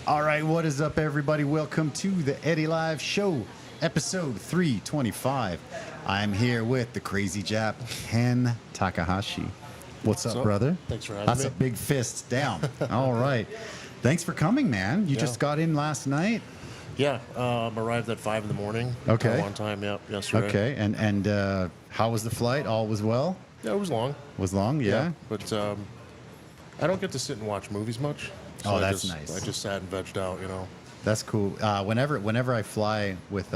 All right, what is up, everybody? Welcome to the Eddy Live Show, episode 325. I'm here with the crazy Jap, Ken Takahashi. What's up, brother? Thanks for having That's me. a big fist down. All right. Thanks for coming, man. You just got in last night? Yeah, arrived at 5 in the morning. Okay. On time, yesterday. Okay, and how was the flight? All was well? Yeah, it was long. Was long, yeah? But I don't get to sit and watch movies much. So that's nice. I just sat and vegged out, you know. That's cool. Whenever I fly with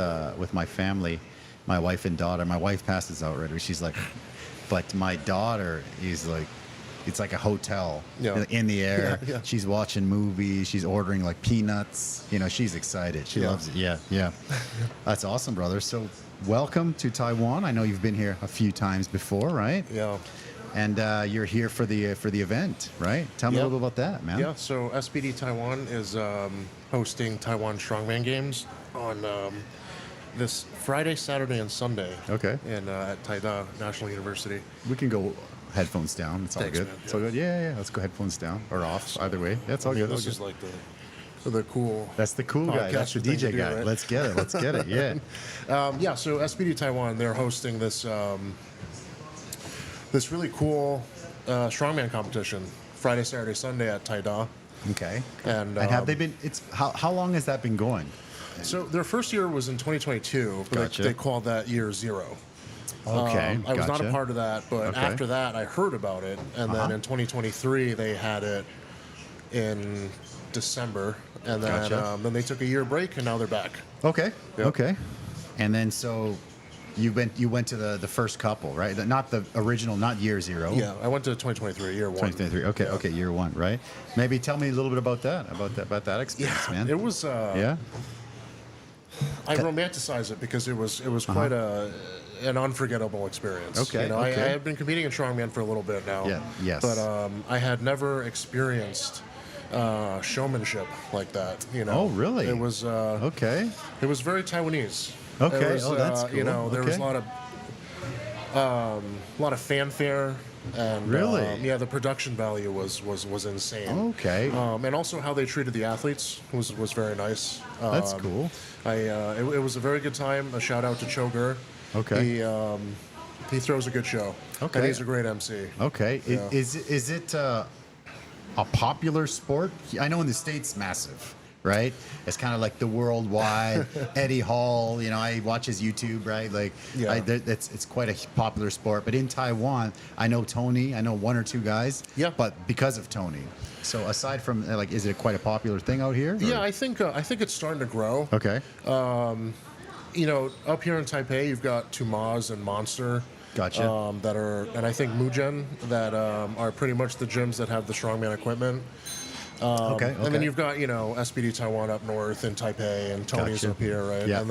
my family, my wife and daughter, my wife passes out right away. She's like, but my daughter is like, it's like a hotel in the air. Yeah. She's watching movies. She's ordering like peanuts. You know, she's excited. She loves it. Yeah. That's awesome, brother. So welcome to Taiwan. I know you've been here a few times before, right? Yeah. And you're here for the event, right? Tell me a little bit about that, man. Yeah, so SPD Taiwan is hosting Taiwan Strongman Games on this Friday, Saturday, and Sunday. Okay. At Taida National University. We can go headphones down. It's all Thanks, good. man. It's all good. Yeah. Let's go headphones down or off. Either way. That's all good. This is like the cool. That's the cool guy. That's the DJ guy. Right? Let's get it. Yeah. So SPD Taiwan, they're hosting this this really cool strongman competition Friday, Saturday, Sunday at Taida. Okay. And have they been? It's how long has that been going? So their first year was in 2022, but Gotcha. they called that year 0. Okay. I was not a part of that, but Okay. after that, I heard about it, and then in 2023 they had it in December, and then Gotcha. then they took a year break, and now they're back. Okay. Yep. Okay. And then so you went to the first couple, right? Not the original, not year 0. Yeah, I went to 2023, year 1. 2023. Okay. Okay. Year 1, right? Maybe tell me a little bit about that experience, man. It was. Yeah. I romanticize it because it was quite an unforgettable experience. Okay, You know, okay. I have been competing in strongman for a little bit now. Yeah, yes. But I had never experienced showmanship like that. You know. Oh, really? It was. Okay. It was very Taiwanese. Okay. It was, That's cool. You know, there was Okay. a lot of fanfare. And Really? the production value was insane. Okay. And also how they treated the athletes was very nice. That's cool. It was a very good time. A shout out to Choger. Okay. He throws a good show. Okay. And he's a great MC. Okay. Yeah. Is it a popular sport? I know in the States, massive, right? It's kind of like the worldwide Eddie Hall. You know, I watch his YouTube, right? Like, it's quite a popular sport. But in Taiwan, I know Tony. I know 1 or 2 guys. Yeah. But because of Tony. So aside from like, is it quite a popular thing out here? Or? Yeah, I think it's starting to grow. Okay. You know, up here in Taipei, you've got Tumaz and Monster. Gotcha. That are, and I think Mugen that are pretty much the gyms that have the strongman equipment. Okay. And then you've got, you know, SPD Taiwan up north in Taipei, and Tony's Gotcha. up here, right? Yeah,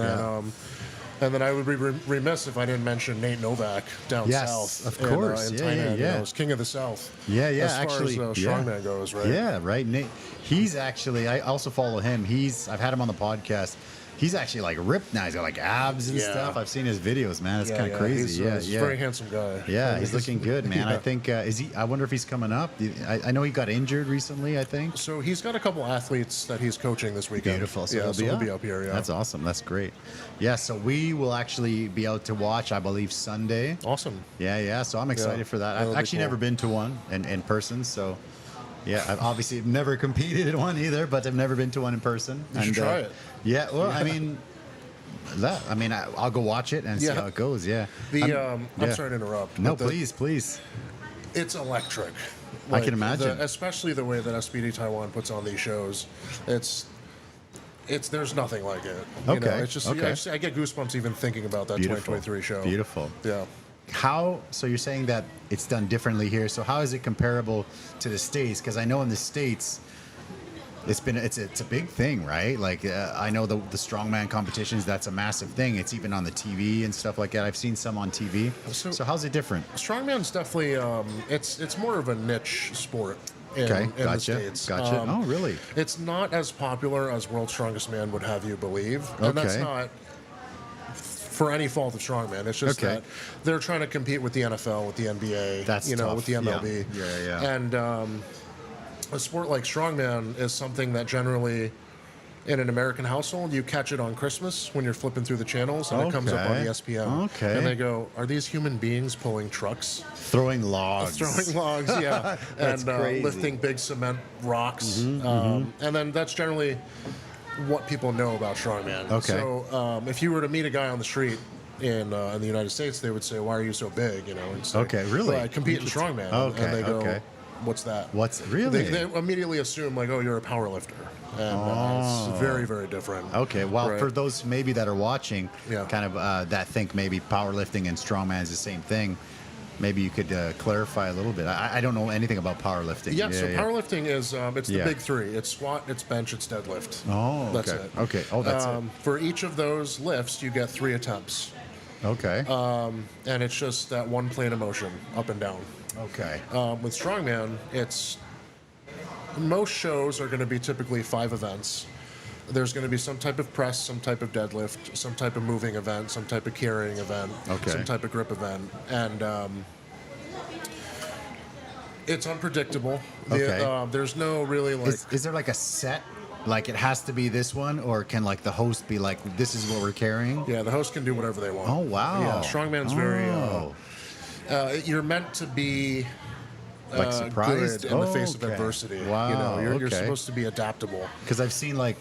And then I would be remiss if I didn't mention Nate Novak down south. Of course. In Yeah, Tainan, yeah. You know, he's king of the south. Yeah, As actually, far as strongman goes, right? Yeah, right. Nate, he's actually, I also follow him. I've had him on the podcast. He's actually like ripped now. He's got like abs and stuff. I've seen his videos, man. It's kind of crazy. He's a very handsome guy. Yeah, he's looking good, man. I think I wonder if he's coming up. I know he got injured recently, I think. So he's got a couple athletes that he's coaching this weekend. Beautiful. So he'll be up here. Yeah, That's awesome. That's great. Yeah, so we will actually be out to watch, I believe, Sunday. Awesome. Yeah. So I'm excited for that. That'll I've be actually cool. never been to one in person, so yeah, I've obviously never competed in one either, but I've never been to one in person. You should try it. Yeah, well, I mean, I'll go watch it and see how it goes. Yeah. I'm sorry to interrupt. No, but please. It's electric. I can imagine. Especially the way that SPD Taiwan puts on these shows. There's nothing like it. You know, it's just I get goosebumps even thinking about that 2023 show. Beautiful. Yeah. So you're saying that it's done differently here. So how is it comparable to the States? Because I know in the States, it's a big thing, right? Like I know the strongman competitions, that's a massive thing. It's even on the TV and stuff like that. I've seen some on TV. So how's it different? Strongman's definitely it's more of a niche sport. In the States. Gotcha. Oh, really? It's not as popular as World's Strongest Man would have you believe, and that's not for any fault of strongman. It's just that they're trying to compete with the NFL, with the NBA, That's tough. with the MLB. Yeah. And a sport like strongman is something that generally in an American household, you catch it on Christmas when you're flipping through the channels, and it comes up on ESPN. Okay. And they go, "Are these human beings pulling trucks?" Throwing logs. Throwing logs, yeah. That's and crazy. lifting big cement rocks. And then that's generally what people know about strongman. Okay. So if you were to meet a guy on the street in the United States, they would say, "Why are you so big?" You know. And say, Okay, really? "Well, I compete in strongman." Okay, And they go, okay. "What's that?" What's really? They immediately assume like, "Oh, you're a power lifter." And it's very, very different. Okay, well, Right. for those maybe that are watching, Yeah. kind of that think maybe powerlifting and strongman is the same thing, maybe you could clarify a little bit. I don't know anything about powerlifting. Yeah, so powerlifting is it's the Yeah. big three. It's squat, it's bench, it's deadlift. Oh, That's okay. it. Okay. Oh, that's it. For each of those lifts, you get 3 attempts. Okay. And it's just that one plane of motion, up and down. Okay. With strongman, it's most shows are going to be typically 5 events. There's going to be some type of press, some type of deadlift, some type of moving event, some type of carrying event, Okay. some type of grip event, and it's unpredictable. Okay. There's no really like. Is there like a set? Like it has to be this one, or can like the host be like, this is what we're carrying? Yeah, the host can do whatever they want. Oh, wow. Yeah, strongman's very. Oh. You're meant to be Like surprised? good in the face of Okay. adversity. Wow, You know, you're okay. supposed to be adaptable. Because I've seen like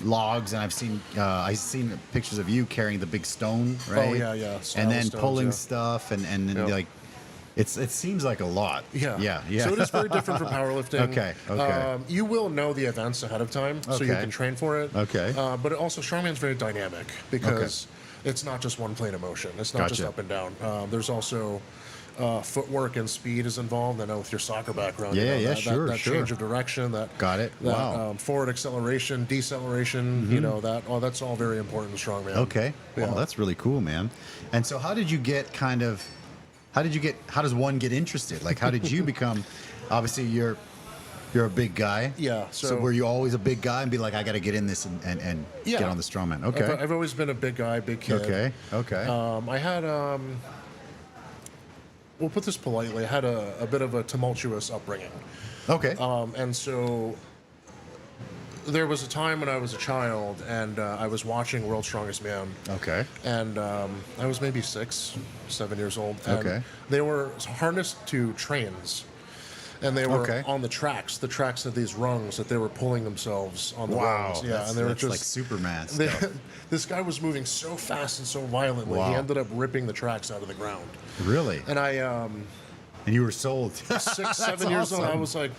logs, and I've seen pictures of you carrying the big stone, right? Oh, yeah. And then Stones, pulling yeah. stuff, and Yep. like, it seems like a lot. Yeah. Yeah. So it is very different from powerlifting. Okay. You will know the events ahead of time, so you Okay. can train for it. Okay. But also, strongman's very dynamic because it's not just one plane of motion. It's not just Gotcha. up and down. There's also footwork and speed is involved. I know with your soccer background, Yeah, you know, yeah, that sure. change of direction, that Got it. that, Wow. forward acceleration, deceleration. You know that's all very important in strongman. Okay. Yeah. Well, that's really cool, man. And so, how did you get kind of? How does one get interested? Like, how did you become? Obviously, you're a big guy. Yeah, So, so- were you always a big guy and be like, I got to get in this and Yeah. get on the strongman? Okay. I've always been a big guy, big kid. Okay. I had, we'll put this politely, I had a bit of a tumultuous upbringing. Okay. And so there was a time when I was a child and I was watching World's Strongest Man. Okay. And I was maybe 6, 7 years old. And Okay. they were harnessed to trains. And they were Okay. on the tracks of these rungs that they were pulling themselves on the rungs. Yeah, That's, and they were that's just like Superman stuff. this guy was moving so fast and so violently. Wow. He ended up ripping the tracks out of the ground. Really? And I, And you were sold. 6, 7 years old, I was like,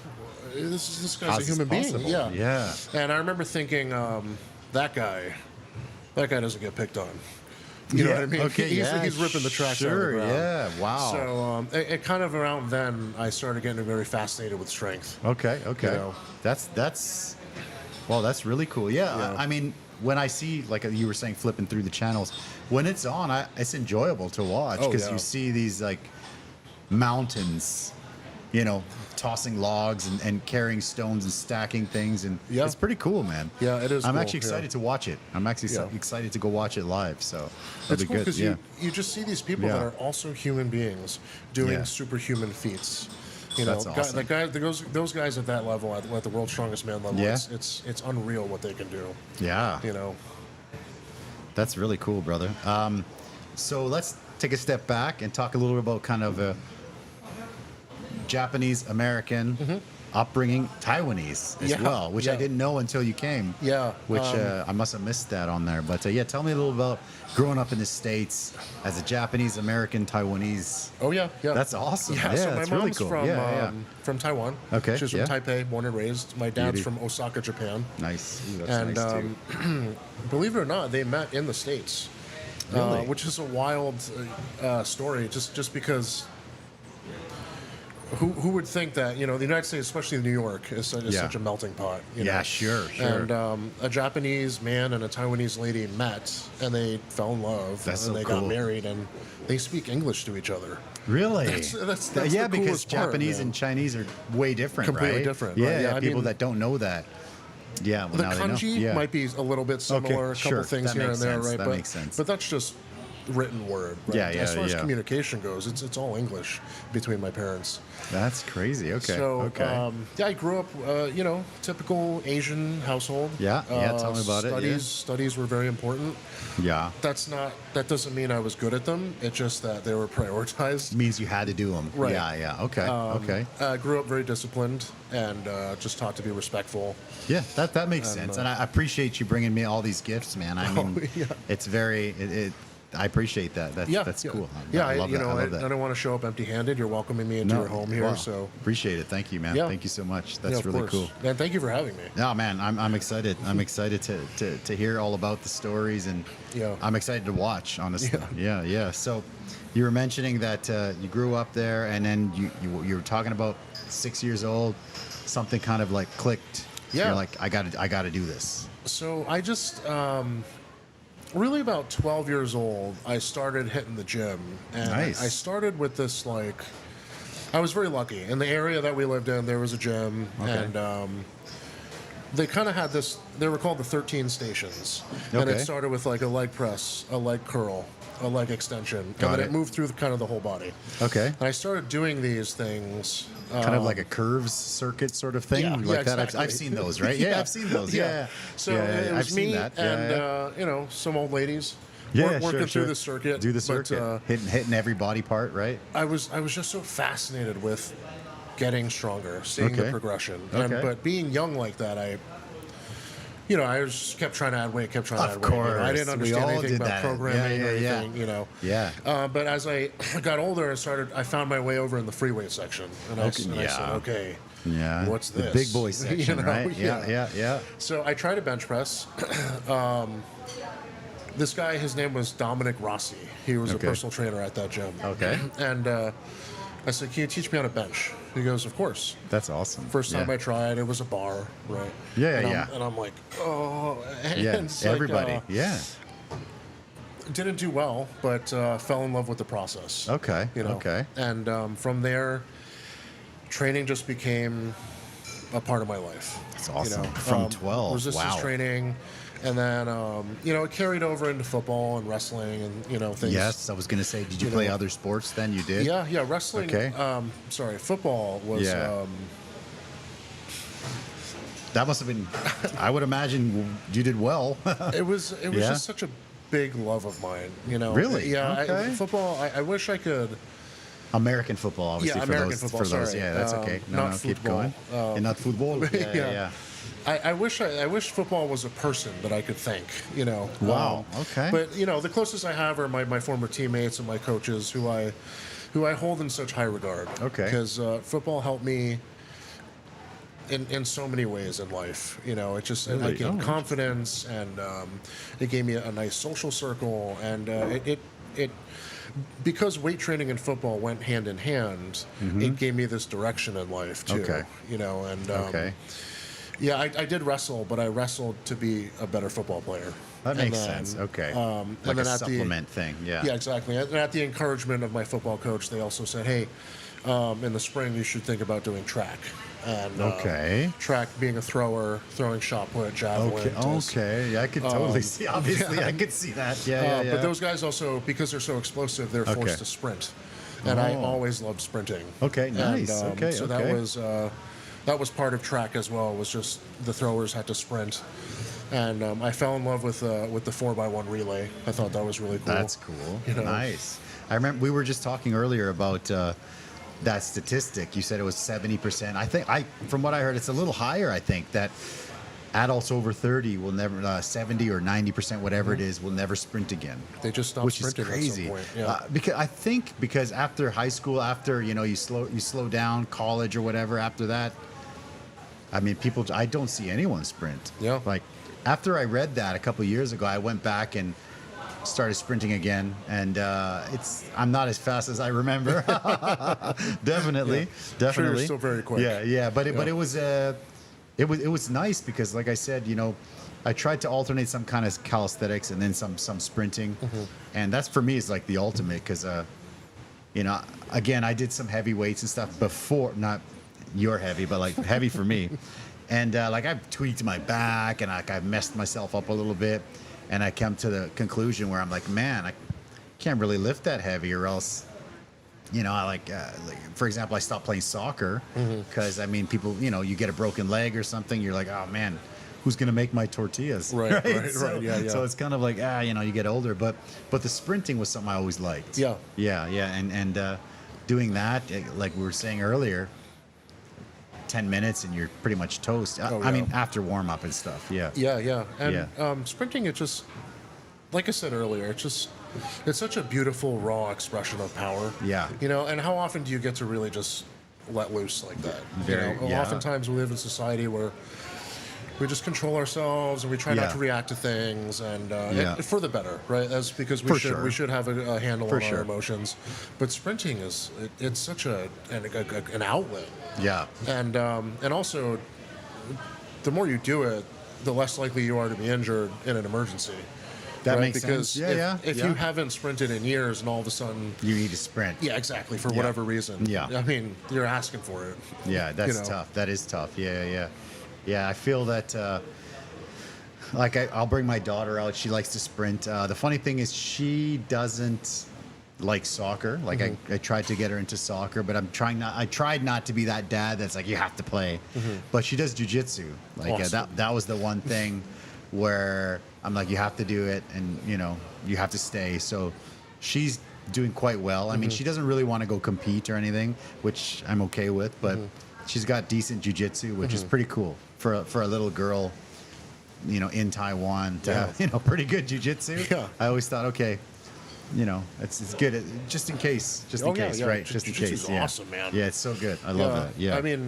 this guy's How's a this human being. possible? Yeah. Yeah. And I remember thinking, that guy doesn't get picked on. You know what I mean? Okay. He's ripping the tracks out of the Sure. ground. Yeah. Wow. So it kind of around then I started getting very fascinated with strength. Okay. You know. That's well, that's really cool. Yeah. I mean, when I see, like you were saying, flipping through the channels, when it's on, it's enjoyable to watch Oh, because yeah. you see these like mountains, tossing logs and carrying stones and stacking things, and Yeah. it's pretty cool, man. Yeah, it is I'm cool, actually excited to watch it. I'm actually excited to go watch it live. So that'll It's be cool good. because Yeah. you just see these people Yeah. that are also human beings doing Yeah. superhuman feats. You know, That's awesome. those guys at that level, at the World's Strongest Man level, Yeah. it's unreal what they can do. Yeah. You know, That's really cool, brother. So let's take a step back and talk a little bit about kind of a Japanese-American upbringing, Taiwanese as Yeah, well, which I yeah. didn't know until you came. Yeah, Which I must have missed that on there. But yeah, tell me a little about growing up in the States as a Japanese-American Taiwanese. oh yeah. That's awesome. Yeah, Yeah, so my that's mom's really cool. from Taiwan. Okay, She's from yeah. Taipei, born and raised. My dad's Beauty. from Osaka, Japan. Nice. Ooh, that's And nice too. believe it or not, they met in the States, Really? which is a wild story. Just because, who would think that the United States, especially New York, is such a melting pot. Yeah, sure. And a Japanese man and a Taiwanese lady met, and they fell in love, That's and so they cool. got married, and they speak English to each other. Really? That's yeah, the because coolest part, Japanese man. and Chinese are way different, Completely right? different, Yeah, right? Yeah, I people mean- that don't know that. Yeah, well, The now they know. kanji Yeah. might be a little bit similar, a couple sure. things That here makes and there, sense. right? That makes sense. But that's just written word. Right? Yeah, yeah, As far as yeah. communication goes, it's all English between my parents. That's crazy. Okay. So, okay. yeah, I grew up, typical Asian household. Yeah, yeah, tell me about it, yeah. Studies were very important. Yeah. That doesn't mean I was good at them. It's just that they were prioritized. Means you had to do them. Right. Yeah, yeah. Okay. Okay. I grew up very disciplined and just taught to be respectful. Yeah, that makes sense. And I appreciate you bringing me all these gifts, man. I mean, yeah. it's very, I appreciate that. That's cool. I love that. I love I that. don't want to show up empty-handed. You're welcoming me into your home here, wow. so Appreciate it. Thank you, man. Yeah. Thank you so much. yeah, That's of really course. cool. And thank you for having me. No, man, I'm excited. I'm excited to hear all about the stories, and Yeah. I'm excited to watch, honestly. Yeah. Yeah. So you were mentioning that you grew up there, and then you were talking about 6 years old, something kind of like clicked. Yeah. You're like, I got to do this. So I just really about 12 years old, I started hitting the gym, and Nice. I started with this I was very lucky. In the area that we lived in, there was a gym, Okay. and they kind of had this. They were called the 13 stations, and it Okay. started with like a leg press, a leg curl, a leg extension, Got and then it. it moved through kind of the whole body. Okay. And I started doing these things. Kind of like a curves circuit sort of thing, Yeah, like yeah, that. exactly. I've seen those, right? Yeah, I've seen those. Yeah. So yeah, it was I've me seen that. and some old ladies Yeah, working sure. through the circuit. Do the but, circuit, hitting every body part, right? I was just so fascinated with getting stronger, seeing the Okay. progression. Okay. But being young like that, I just kept trying to add weight, kept trying to Of add weight. You know, I course. didn't We understand all anything did about that. programming Yeah, or yeah, anything, Yeah. But as I got older, I found my way over in the free weight section, and I said, okay, Yeah. what's this? The big boy section, right? Yeah. Yeah. So I tried a bench press. This guy, his name was Dominic Rossi. He was a Okay. personal trainer at that gym. Okay. And I said, "Can you teach me how to bench?" He goes, "Of course." That's awesome. First time yeah. I tried, it was a bar, right? Yeah, and yeah. and I'm like, oh. And Yeah. it's like, Everybody. Yeah. didn't do well, but fell in love with the process. Okay. Okay. And from there, training just became a part of my life. That's awesome. From 12, resistance wow. training, and then it carried over into football and wrestling and things. Yes, I was going to say, did you play other sports then? You did? Yeah, wrestling. Okay. Football was. Yeah. That must have been. I would imagine you did well. It was Yeah? just such a big love of mine. Really? Yeah. Okay. Football. I wish I could. American football, obviously. Yeah, for American those, football, For those, sorry. yeah, that's okay. Not Keep football. going. And not football. Yeah. I wish football was a person that I could thank. Wow, okay. But the closest I have are my former teammates and my coaches, who I hold in such high regard. Okay. Because football helped me in so many ways in life. It just I Really? gained Oh. confidence, and it gave me a nice social circle, and it because weight training and football went hand in hand, it gave me this direction in life too. Okay. And Okay. yeah, I did wrestle, but I wrestled to be a better football player. That makes then, sense. Okay. and Like then a at supplement thing. Yeah. Yeah, exactly. And at the encouragement of my football coach, they also said, "Hey, in the spring you should think about doing track." And Okay. track being a thrower, throwing shot put, javelin. disc. Okay. Yeah, I could totally see. Obviously, I could see that. Yeah. But those guys also, because they're so explosive, they're Okay. forced to sprint. And I Oh. always loved sprinting. Okay, nice. And, Okay, so okay. that was part of track as well. Was just the throwers had to sprint, and I fell in love with the 4x1 relay. I thought that was really cool. That's cool. You know? Nice. I remember we were just talking earlier about that statistic. You said it was 70%. From what I heard, it's a little higher. I think that adults over 30 will never 70 or 90%, whatever it is, will never sprint again. They just stopped Which is sprinting crazy. at some point. Yeah. Because after high school, after you slow down, college or whatever. After that, I mean, I don't see anyone sprint. Yeah. Like after I read that a couple of years ago, I went back and started sprinting again, and I'm not as fast as I remember. Definitely. Sure, you're still very quick. Yeah. But it was nice because, like I said, I tried to alternate some kind of calisthenics and then some sprinting, and that's for me is like the ultimate because, again, I did some heavy weights and stuff before, not your heavy, but like heavy for me, and like I tweaked my back and I messed myself up a little bit, and I came to the conclusion where I'm like, man, can't really lift that heavy, or else, you know, like for example, I stopped playing soccer because I mean, people, you know, you get a broken leg or something, you're like, oh man, who's gonna make my tortillas? Right. Yeah. So it's kind of like you know, you get older, but the sprinting was something I always liked. Yeah. And doing that, like we were saying earlier, 10 minutes and you're pretty much toast. I mean, after warm up and stuff. Yeah. And sprinting, it just, like I said earlier, it's such a beautiful raw expression of power. Yeah. You know, and how often do you get to really just let loose like that? Oftentimes we live in a society where we just control ourselves and we try not to react to things, and for the better, right? That's because we should have a handle on our emotions. But sprinting it's such an outlet. Yeah. And also, the more you do it, the less likely you are to be injured in an emergency. That right? makes because sense. If you haven't sprinted in years and all of a sudden you need to sprint. Yeah, exactly, for whatever reason. Yeah. I mean, you're asking for it. Yeah, that's tough. That is tough. Yeah, I feel that, like, I'll bring my daughter out. She likes to sprint. The funny thing is she doesn't like soccer. Like, I tried to get her into soccer, but I tried not to be that dad that's like, you have to play. But she does jiu-jitsu. Like, awesome. That was the one thing where I'm like, you have to do it, and, you know, you have to stay. So she's doing quite well. I mean, she doesn't really want to go compete or anything, which I'm okay with, but she's got decent jiu-jitsu, which is pretty cool for a little girl, you know, in Taiwan to have, you know, pretty good jiu-jitsu. Yeah. I always thought, okay, you know, it's good just in case, right? Just in case. Awesome, man. Yeah, it's so good. I love that. Yeah. I mean,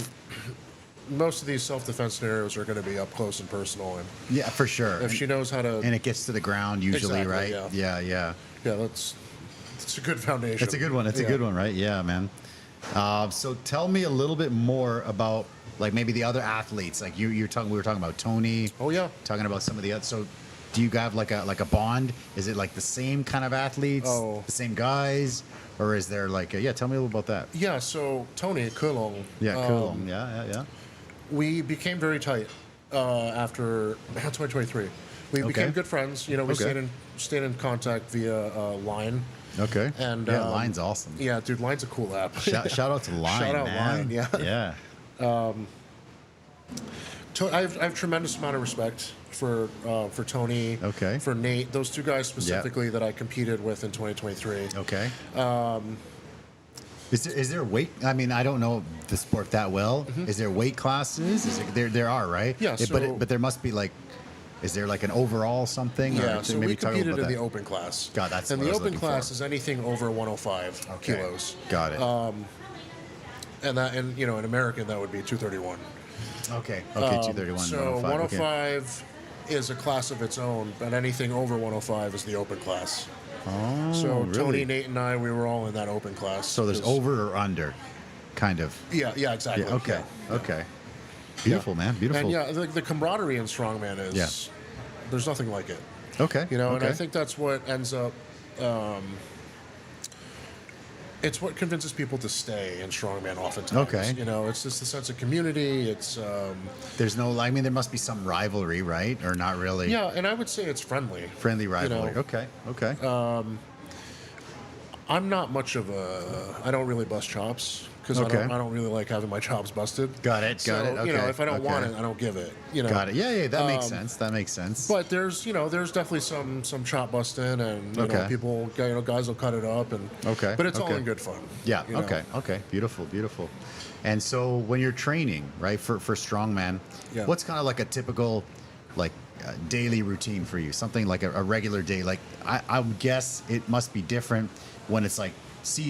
most of these self-defense scenarios are going to be up close and personal, and yeah, for sure. if she knows how to, and it gets to the ground usually, exactly, right? Yeah, that's a good foundation. It's a good one. It's a good one, right? Yeah, man. So tell me a little bit more about, like, maybe the other athletes. Like we were talking about Tony. Oh yeah. Talking about some of the other. So do you have like a bond? Is it like the same kind of athletes, the same guys, or is there like tell me a little about that. Yeah. So Tony Kulong. Yeah, Kulong. Yeah. We became very tight after 2023. We became good friends. You know, we stayed in contact via Line. Okay. And Line's awesome. Yeah, dude, Line's a cool app. Shout out to Line. Shout out man. Line. Yeah. Yeah. I have tremendous amount of respect for Tony. Okay. For Nate, those two guys specifically that I competed with in 2023. Okay. Is there weight? I mean, I don't know the sport that well. Is there weight classes? There are, right? Yeah. But there must be like, is there like an overall something? Yeah. Or so maybe we competed in that? the open class. God, that's and what the I was open looking class for. is anything over 105 kilos. Got it. And you know, in American that would be 231. Okay. 231. So 105. 105 is a class of its own, but anything over 105 is the open class. Oh, So really? Tony, Nate, and I, we were all in that open class. So there's over or under, kind of. Yeah, exactly. Yeah, okay. Yeah. Okay. Beautiful, man. Beautiful. And the camaraderie in strongman is there's nothing like it. Okay. You know, okay. and I think that's what ends up. It's what convinces people to stay in strongman oftentimes. Okay. You know, it's just the sense of community. It's There's no. I mean, there must be some rivalry, right? Or not really? yeah, and I would say it's friendly. Friendly rivalry. You know, Okay. I'm not much of a. I don't really bust chops because I don't really like having my chops busted. Got it. So, Okay. you know, if I don't want it, I don't give it. You know. Got it. Yeah. That makes sense. That makes sense. But there's definitely some chop busting, and you know, people, guys will cut it up, and but it's all in good fun. Yeah. You know? Okay. Beautiful. And so when you're training, right, for strongman, what's kind of like a typical, like, daily routine for you? Something like a regular day. Like I would guess it must be different when it's like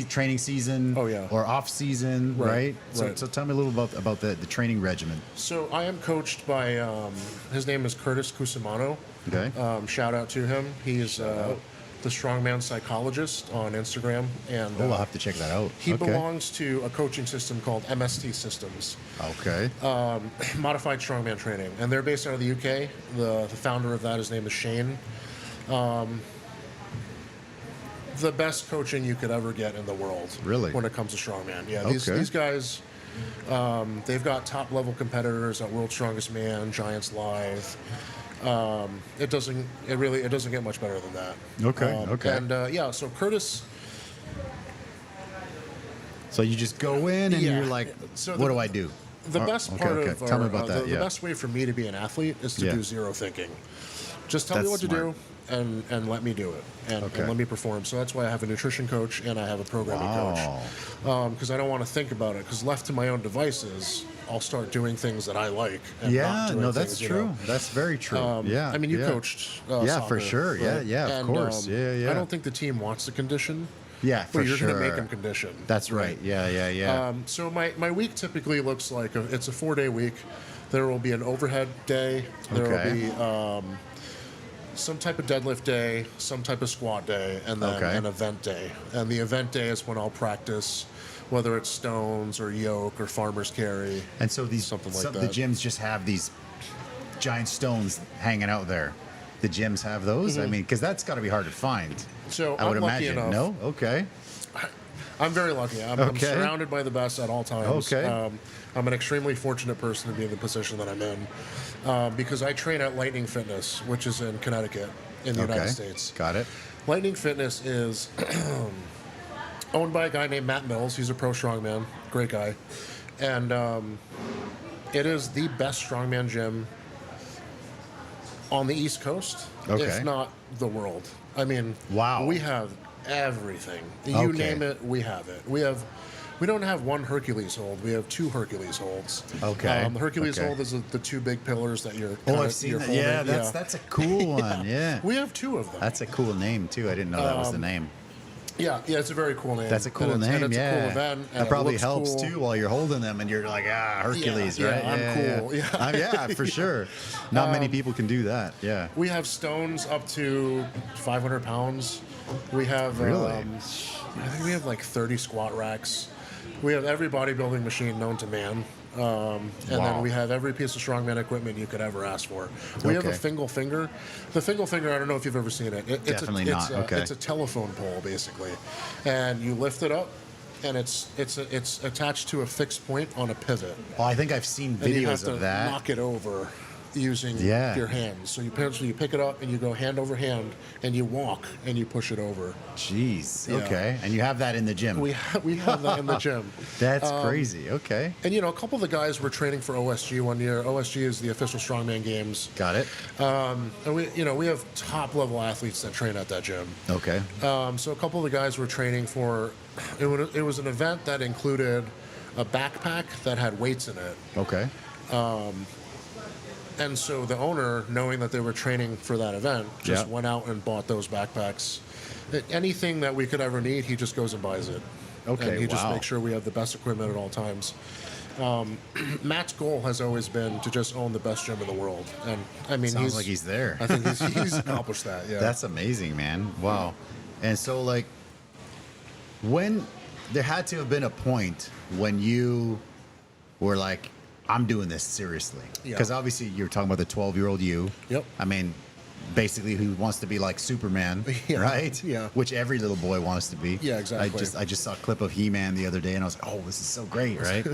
training season or off season, right? So tell me a little about the training regimen. So I am coached by his name is Curtis Cusimano. Okay. Shout out to him. He's the strongman psychologist on Instagram, and I'll have to check that out. He belongs to a coaching system called MST Systems. Okay. Modified strongman training, and they're based out of the UK. The founder of that, his name is Shane. The best coaching you could ever get in the world. Really? When it comes to strongman. Yeah, these guys, they've got top level competitors at World's Strongest Man, Giants Live. It doesn't get much better than that. Okay. And so Curtis. So you just go in and you're like, So what do I do? The best part of Tell me about that. the best way for me to be an athlete is to do zero thinking. Just tell me what to do and let me do it and let me perform. So that's why I have a nutrition coach and I have a programming coach, because I don't want to think about it. Because left to my own devices, I'll start doing things that I like. And not doing that's things, true. That's very true. I mean, you coached. Soccer, for sure. right? Of course. I don't think the team wants the condition. Yeah, for you're sure. going to make them condition. That's right. Yeah. So my week typically looks like it's a 4-day week. There will be an overhead day. There will be some type of deadlift day, some type of squat day, and then an event day. And the event day is when I'll practice, whether it's stones or yoke or farmer's carry. And so the gyms just have these giant stones hanging out there. The gyms have those? I mean, because that's got to be hard to find. So I would lucky imagine. enough. No? Okay. I'm very lucky. I'm surrounded by the best at all times. Okay. I'm an extremely fortunate person to be in the position that I'm in, because I train at Lightning Fitness, which is in Connecticut, in the United States. Got it. Lightning Fitness is owned by a guy named Matt Mills. He's a pro strongman, great guy, and it is the best strongman gym on the East Coast, if not the world. I mean, we have everything. You name it, we have it. We don't have one Hercules hold. We have 2 Hercules holds. Okay. The Hercules hold is the 2 big pillars that you're. I've seen that. Yeah, that's a cool one. Yeah. We have 2 of them. That's a cool name too. I didn't know that was the name. Yeah, it's a very cool name. That's a cool name. And it's a cool event. That probably helps too while you're holding them and you're like, Hercules, right? I'm cool. Yeah, for sure. Not many people can do that. Yeah. We have stones up to 500 pounds. We have I think we have like 30 squat racks. We have every bodybuilding machine known to man. And then we have every piece of strongman equipment you could ever ask for. We have a fingle finger. The fingle finger, I don't know if you've ever seen it. Definitely not. It's a telephone pole, basically. And you lift it up, and it's attached to a fixed point on a pivot. Oh, I think I've seen videos of that. You have to knock it over using your hands. So you pick it up and you go hand over hand and you walk and you push it over. Jeez. Okay. And you have that in the gym. We have that in the gym. That's crazy. Okay. And a couple of the guys were training for OSG one year. OSG is the official strongman games. Got it. And we have top level athletes that train at that gym. Okay. So a couple of the guys were training for it was an event that included a backpack that had weights in it. Okay. And so the owner, knowing that they were training for that event, just went out and bought those backpacks. Anything that we could ever need, he just goes and buys it. Okay, and he just makes sure we have the best equipment at all times. Matt's goal has always been to just own the best gym in the world. And I mean, sounds like he's there. I think he's accomplished that. Yeah. That's amazing, man. Wow. And so, like, when there had to have been a point when you were like, I'm doing this seriously. Because obviously you're talking about the 12-year-old you. Yep. I mean, basically who wants to be like Superman, right? Yeah. Which every little boy wants to be. Yeah, exactly. I just saw a clip of He-Man the other day and I was like, oh, this is so great, right?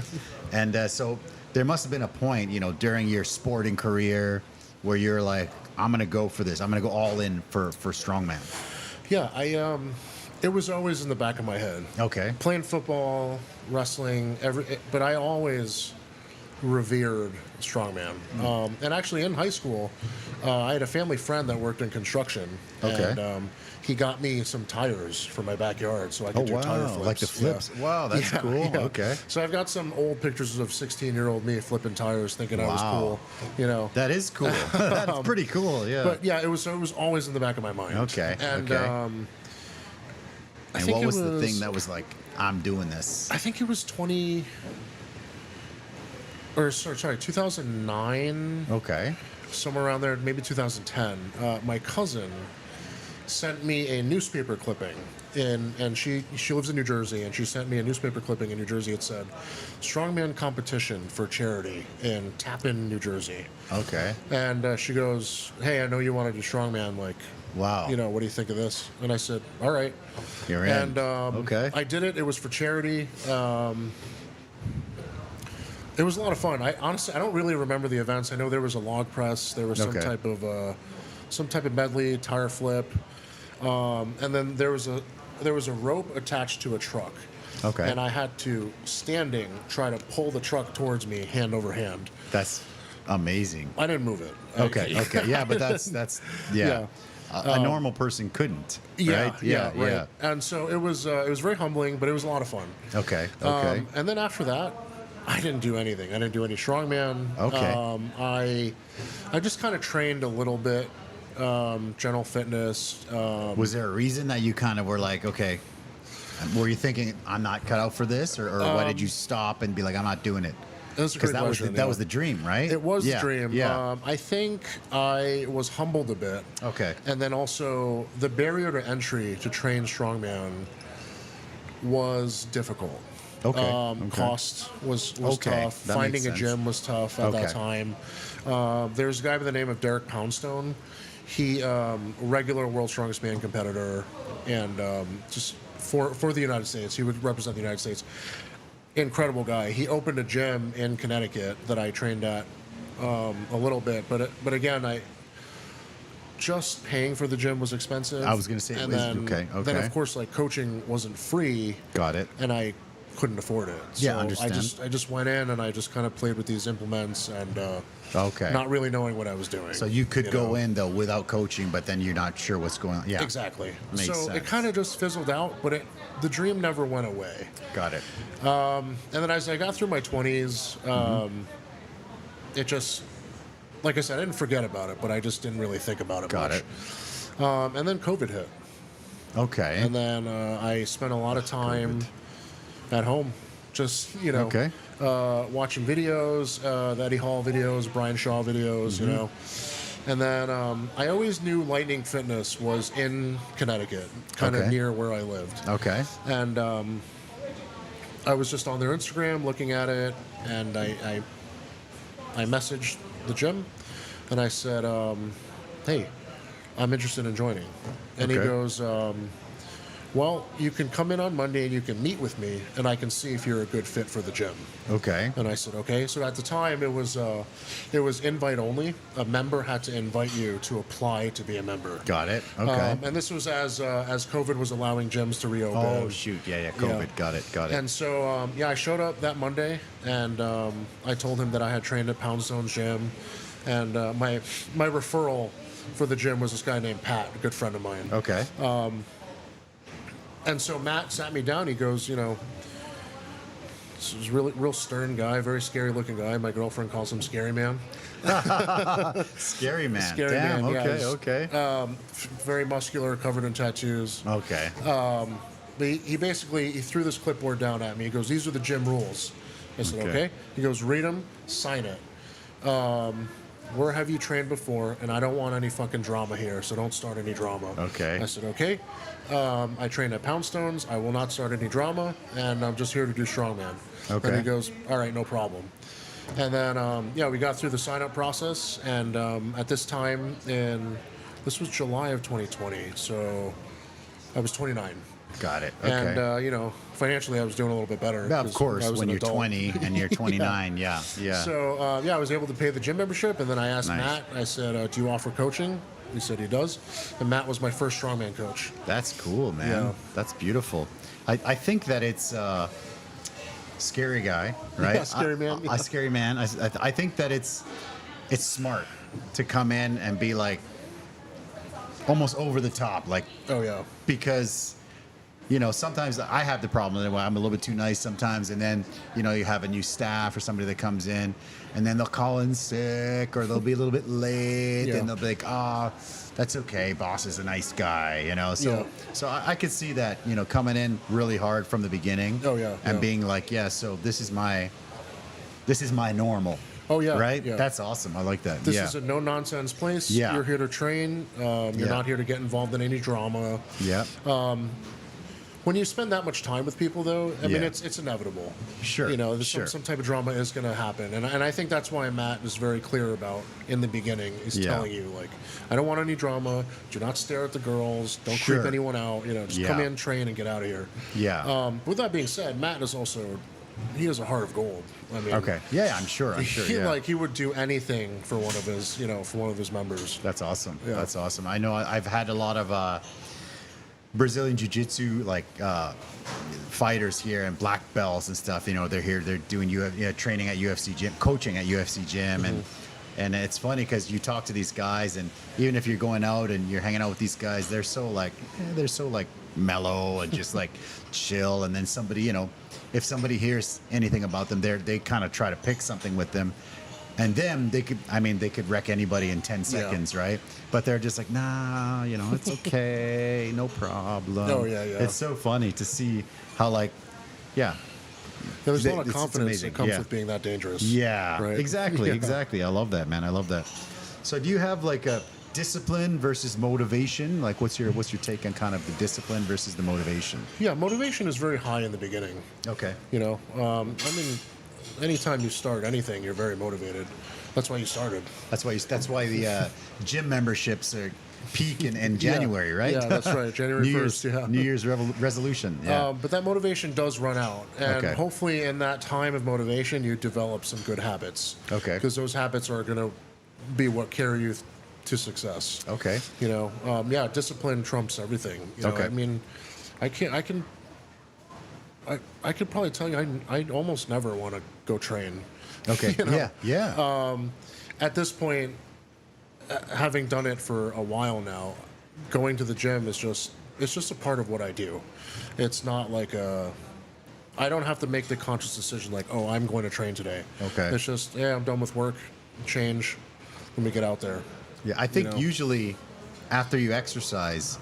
And so there must have been a point, during your sporting career where you're like, I'm going to go for this. I'm going to go all in for strongman. Yeah, it was always in the back of my head. Okay. Playing football, wrestling, but I always revered strongman. And actually in high school, I had a family friend that worked in construction. Okay. And he got me some tires for my backyard so I could do tire flips. Like the flips. Yeah. Wow, that's cool. Yeah. Okay. So I've got some old pictures of 16-year-old me flipping tires thinking I was cool. That is cool. That's pretty cool, yeah. But yeah, it was always in the back of my mind. Okay. And and what was the thing that was like, I'm doing this? I think it was 2009. Okay. Somewhere around there, maybe 2010. My cousin sent me a newspaper clipping, and she lives in New Jersey, and she sent me a newspaper clipping in New Jersey. It said, "Strongman competition for charity in Tappan, New Jersey." Okay. And she goes, "Hey, I know you want to do strongman. Like, wow. What do you think of this?" And I said, "All right." You're in. And okay. I did it. It was for charity. It was a lot of fun. I honestly, I don't really remember the events. I know there was a log press. There was some type of medley, tire flip, and then there was a rope attached to a truck. Okay. And I had to, standing, try to pull the truck towards me, hand over hand. That's amazing. I didn't move it. Okay. Yeah, but that's yeah. A normal person couldn't. Right? Right. And so it was very humbling, but it was a lot of fun. Okay. And then after that, I didn't do anything. I didn't do any strongman. Okay. I just kind of trained a little bit, general fitness. Was there a reason that you kind of were like, okay, were you thinking I'm not cut out for this, or why did you stop and be like, I'm not doing it? That's a great question. That was the dream, right? It was the dream. Yeah. I think I was humbled a bit. Okay. And then also the barrier to entry to train strongman was difficult. Okay. Cost was Okay. tough. That Finding makes a sense. gym was tough at that time. There's a guy by the name of Derek Poundstone. He regular World's Strongest Man competitor, and just for the United States, he would represent the United States. Incredible guy. He opened a gym in Connecticut that I trained at a little bit, but again, just paying for the gym was expensive. I was going to say, and then, okay. Then of course, like, coaching wasn't free. Got it. And I couldn't afford it. So Yeah, understand. I just went in and I just kind of played with these implements and Okay. not really knowing what I was doing. So you could go know? in though without coaching, but then you're not sure what's going on. Yeah. Exactly. Makes so sense. it kind of just fizzled out, but the dream never went away. Got it. And then as I got through my 20s, it just, like I said, I didn't forget about it, but I just didn't really think about it Got much. it. And then COVID hit. Okay. And then I spent a lot of time at home, just, watching videos, the Eddie Hall videos, Brian Shaw videos, you know. And then I always knew Lightning Fitness was in Connecticut, kind of near where I lived. Okay. And I was just on their Instagram looking at it, and I messaged the gym, and I said, hey, I'm interested in joining. And he goes, well, you can come in on Monday and you can meet with me, and I can see if you're a good fit for the gym. Okay. And I said, okay. So at the time, it was invite only. A member had to invite you to apply to be a member. Got it. Okay. And this was as COVID was allowing gyms to reopen. Oh shoot! Yeah. COVID. Yeah. Got it. And so I showed up that Monday, and I told him that I had trained at Poundstone's gym, and my referral for the gym was this guy named Pat, a good friend of mine. Okay. And so Matt sat me down. He goes, this is real stern guy, very scary looking guy. My girlfriend calls him Scary Man. Scary man. Scary Damn. man. Yeah, Okay. very muscular, covered in tattoos. Okay. But he basically threw this clipboard down at me. He goes, these are the gym rules. I said, okay. He goes, read them, sign it. Where have you trained before? And I don't want any fucking drama here, so don't start any drama. Okay. I said, okay. I train at Poundstones. I will not start any drama, and I'm just here to do strongman. Okay. And he goes, all right, no problem. And then, we got through the sign-up process, and at this time, this was July of 2020, so I was 29. Got it. Okay. And, financially, I was doing a little bit better. Yeah, of course, I was when an you're adult. 20 and you're 29, yeah. So, I was able to pay the gym membership, and then I asked Matt, I said, do you offer coaching? He said he does. And Matt was my first strongman coach. That's cool, man. Yeah. That's beautiful. I think that it's scary guy, right? Yeah, scary man. Yeah. Scary man. I think that it's smart to come in and be like almost over the top, like, Oh, yeah. because sometimes I have the problem that I'm a little bit too nice sometimes, and then you have a new staff or somebody that comes in, and then they'll call in sick or they'll be a little bit late, and they'll be like, that's okay, boss is a nice guy, so I could see that, coming in really hard from the beginning. Oh, yeah, and yeah. being like, so this is my normal. Oh, yeah. Right? Yeah. That's awesome. I like that. This is a no-nonsense place. Yeah. You're here to train. You're not here to get involved in any drama. Yeah. When you spend that much time with people, though, I mean, it's inevitable. Sure. Some type of drama is going to happen. And I think that's why Matt is very clear about, in the beginning, he's telling you, like, I don't want any drama. Do not stare at the girls. Don't creep anyone out. Just come in, train, and get out of here. Yeah. With that being said, Matt is also he has a heart of gold. I mean, Okay. Yeah, I'm sure. Yeah. He would do anything for one of his, for one of his members. That's awesome. Yeah. That's awesome. I know I've had a lot of Brazilian Jiu-Jitsu fighters here and black belts and stuff. They're here. They're doing training at UFC gym, coaching at UFC gym, and it's funny because you talk to these guys, and even if you're going out and you're hanging out with these guys, they're so mellow and just like chill. And then somebody, if somebody hears anything about them, they kind of try to pick something with them. And them, they could wreck anybody in 10 seconds, right? But they're just like, nah, it's okay, no problem. Oh, yeah. It's so funny to see how, There's a lot of it's confidence amazing. that comes Yeah. with being that dangerous. Yeah, Right? exactly, Yeah. exactly. I love that, man. I love that. So do you have like a discipline versus motivation? Like what's your take on kind of the discipline versus the motivation? Yeah, motivation is very high in the beginning. Okay. Anytime you start anything, you're very motivated. That's why you started. That's why the gym memberships are peak in January, right? Yeah, that's right. January New 1st, yeah. New Year's resolution. Yeah. But that motivation does run out. And Okay. hopefully in that time of motivation, you develop some good habits. Okay. Because those habits are going to be what carry you to success. Okay. Discipline trumps everything. Okay. I mean, I could probably tell you I almost never want to go train. Okay. Yeah. At this point, having done it for a while now, going to the gym is just a part of what I do. It's not like I don't have to make the conscious decision like, oh, I'm going to train today. Okay. It's just, I'm done with work, change, let me get out there. Yeah, I think usually after you exercise,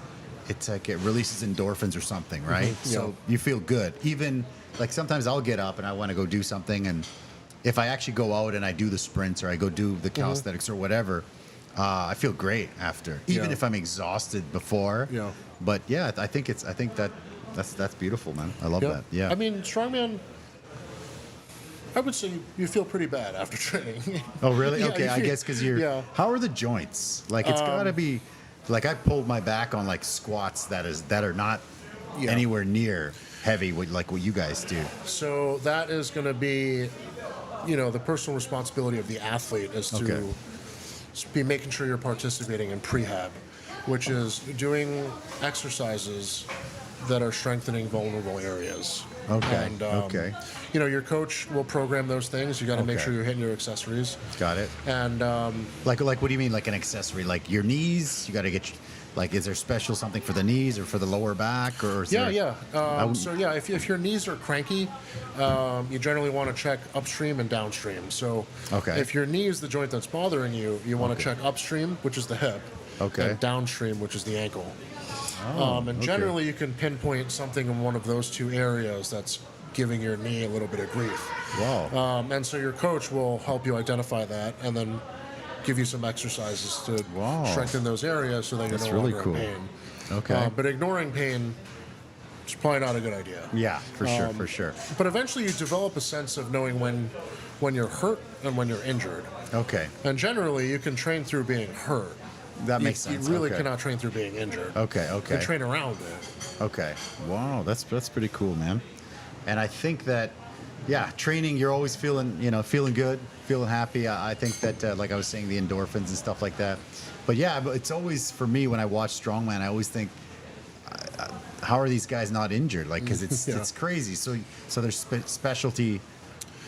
it's like it releases endorphins or something, right? Mm-hmm. So you feel good. Even like sometimes I'll get up and I want to go do something, and if I actually go out and I do the sprints or I go do the calisthenics or whatever, I feel great after, even if I'm exhausted before. Yeah. But yeah, I think that's beautiful, man. I love that. Yeah. I mean, strongman, I would say you feel pretty bad after training. Oh, really? Yeah, Okay, I guess because you're. Yeah. How are the joints? Like it's gotta be. Like I pulled my back on like squats that are not anywhere near heavy like what you guys do. So that is going to be, the personal responsibility of the athlete is to be making sure you're participating in prehab, which is doing exercises that are strengthening vulnerable areas. Okay. And, your coach will program those things. You got to make sure you're hitting your accessories. Got it. And Like what do you mean like an accessory? Like your knees? You got to get. Like, is there special something for the knees or for the lower back or? Is there, if your knees are cranky, you generally want to check upstream and downstream. So if your knee is the joint that's bothering you, you want to check upstream, which is the hip, and downstream, which is the ankle. And generally, you can pinpoint something in one of those two areas that's giving your knee a little bit of grief. Wow. And so your coach will help you identify that and then give you some exercises to strengthen those areas so that you're no longer in pain. Okay. But ignoring pain is probably not a good idea. Yeah, for sure. But eventually you develop a sense of knowing when you're hurt and when you're injured. Okay. And generally you can train through being hurt. That makes sense. You really cannot train through being injured. Okay. You can train around it. Okay. Wow, that's pretty cool, man. And I think that, training, you're always feeling good, feeling happy. I think that, like I was saying, the endorphins and stuff like that. But it's always, for me, when I watch Strongman, I always think, how are these guys not injured? Like, because it's crazy. So there's specialty,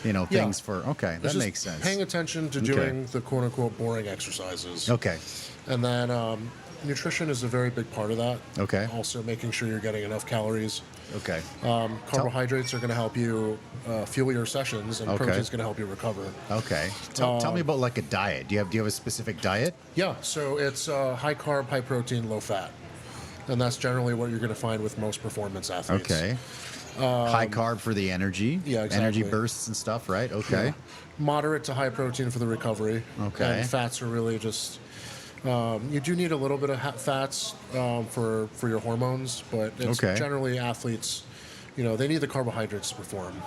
things for, that makes sense. Paying attention to doing the quote-unquote boring exercises. Okay. And then nutrition is a very big part of that. Okay. Also making sure you're getting enough calories. Okay. Carbohydrates are going to help you fuel your sessions, and protein's going to help you recover. Okay. Tell me about like a diet. Do you have a specific diet? Yeah. So it's high carb, high protein, low fat, and that's generally what you're going to find with most performance athletes. Okay. High carb for the energy. Yeah, exactly. Energy bursts and stuff, right? Okay. Yeah. Moderate to high protein for the recovery. Okay. And fats are really just. You do need a little bit of fats for your hormones, but it's generally athletes, they need the carbohydrates to perform.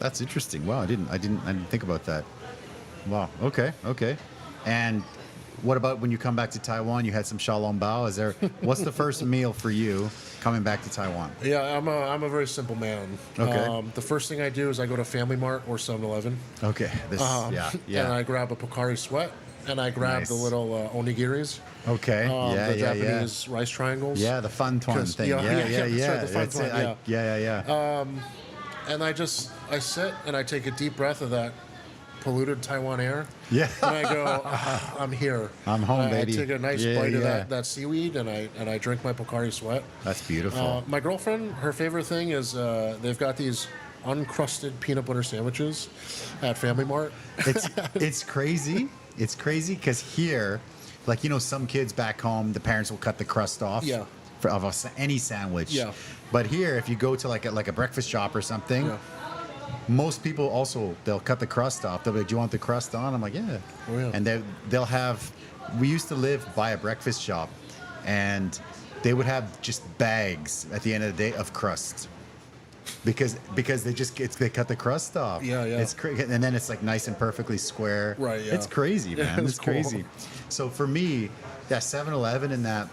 That's interesting. Wow, I didn't think about that. Wow. Okay. And what about when you come back to Taiwan? You had some xiaolong bao. What's the first meal for you coming back to Taiwan? Yeah, I'm a very simple man. Okay. The first thing I do is I go to Family Mart or 7-Eleven. Okay. And I grab a Pocari Sweat, and I grab Nice. the little onigiris. Okay. The Japanese rice triangles. Yeah, the fun tuan thing. Yeah, Yeah. that's right, the fun tuan, Yeah. And I sit and I take a deep breath of that polluted Taiwan air. Yeah. And I go, I'm here. I'm home, baby. I take a nice bite of that seaweed, and I drink my Pocari Sweat. That's beautiful. My girlfriend, her favorite thing is they've got these uncrusted peanut butter sandwiches at Family Mart. It's crazy. It's crazy because here, like, you know, some kids back home, the parents will cut the crust off. Yeah. Of any sandwich. Yeah. But here, if you go to like a breakfast shop or something, Yeah. most people also, they'll cut the crust off. They'll be like, "Do you want the crust on?" I'm like, "Yeah." Oh, yeah. And they'll have. We used to live by a breakfast shop, and they would have just bags at the end of the day of crust. Because they cut the crust off. Yeah. It's crazy, and then it's like nice and perfectly square. Right, yeah. It's crazy, man. Yeah, it's it's cool. crazy. So for me, that 7-Eleven and that,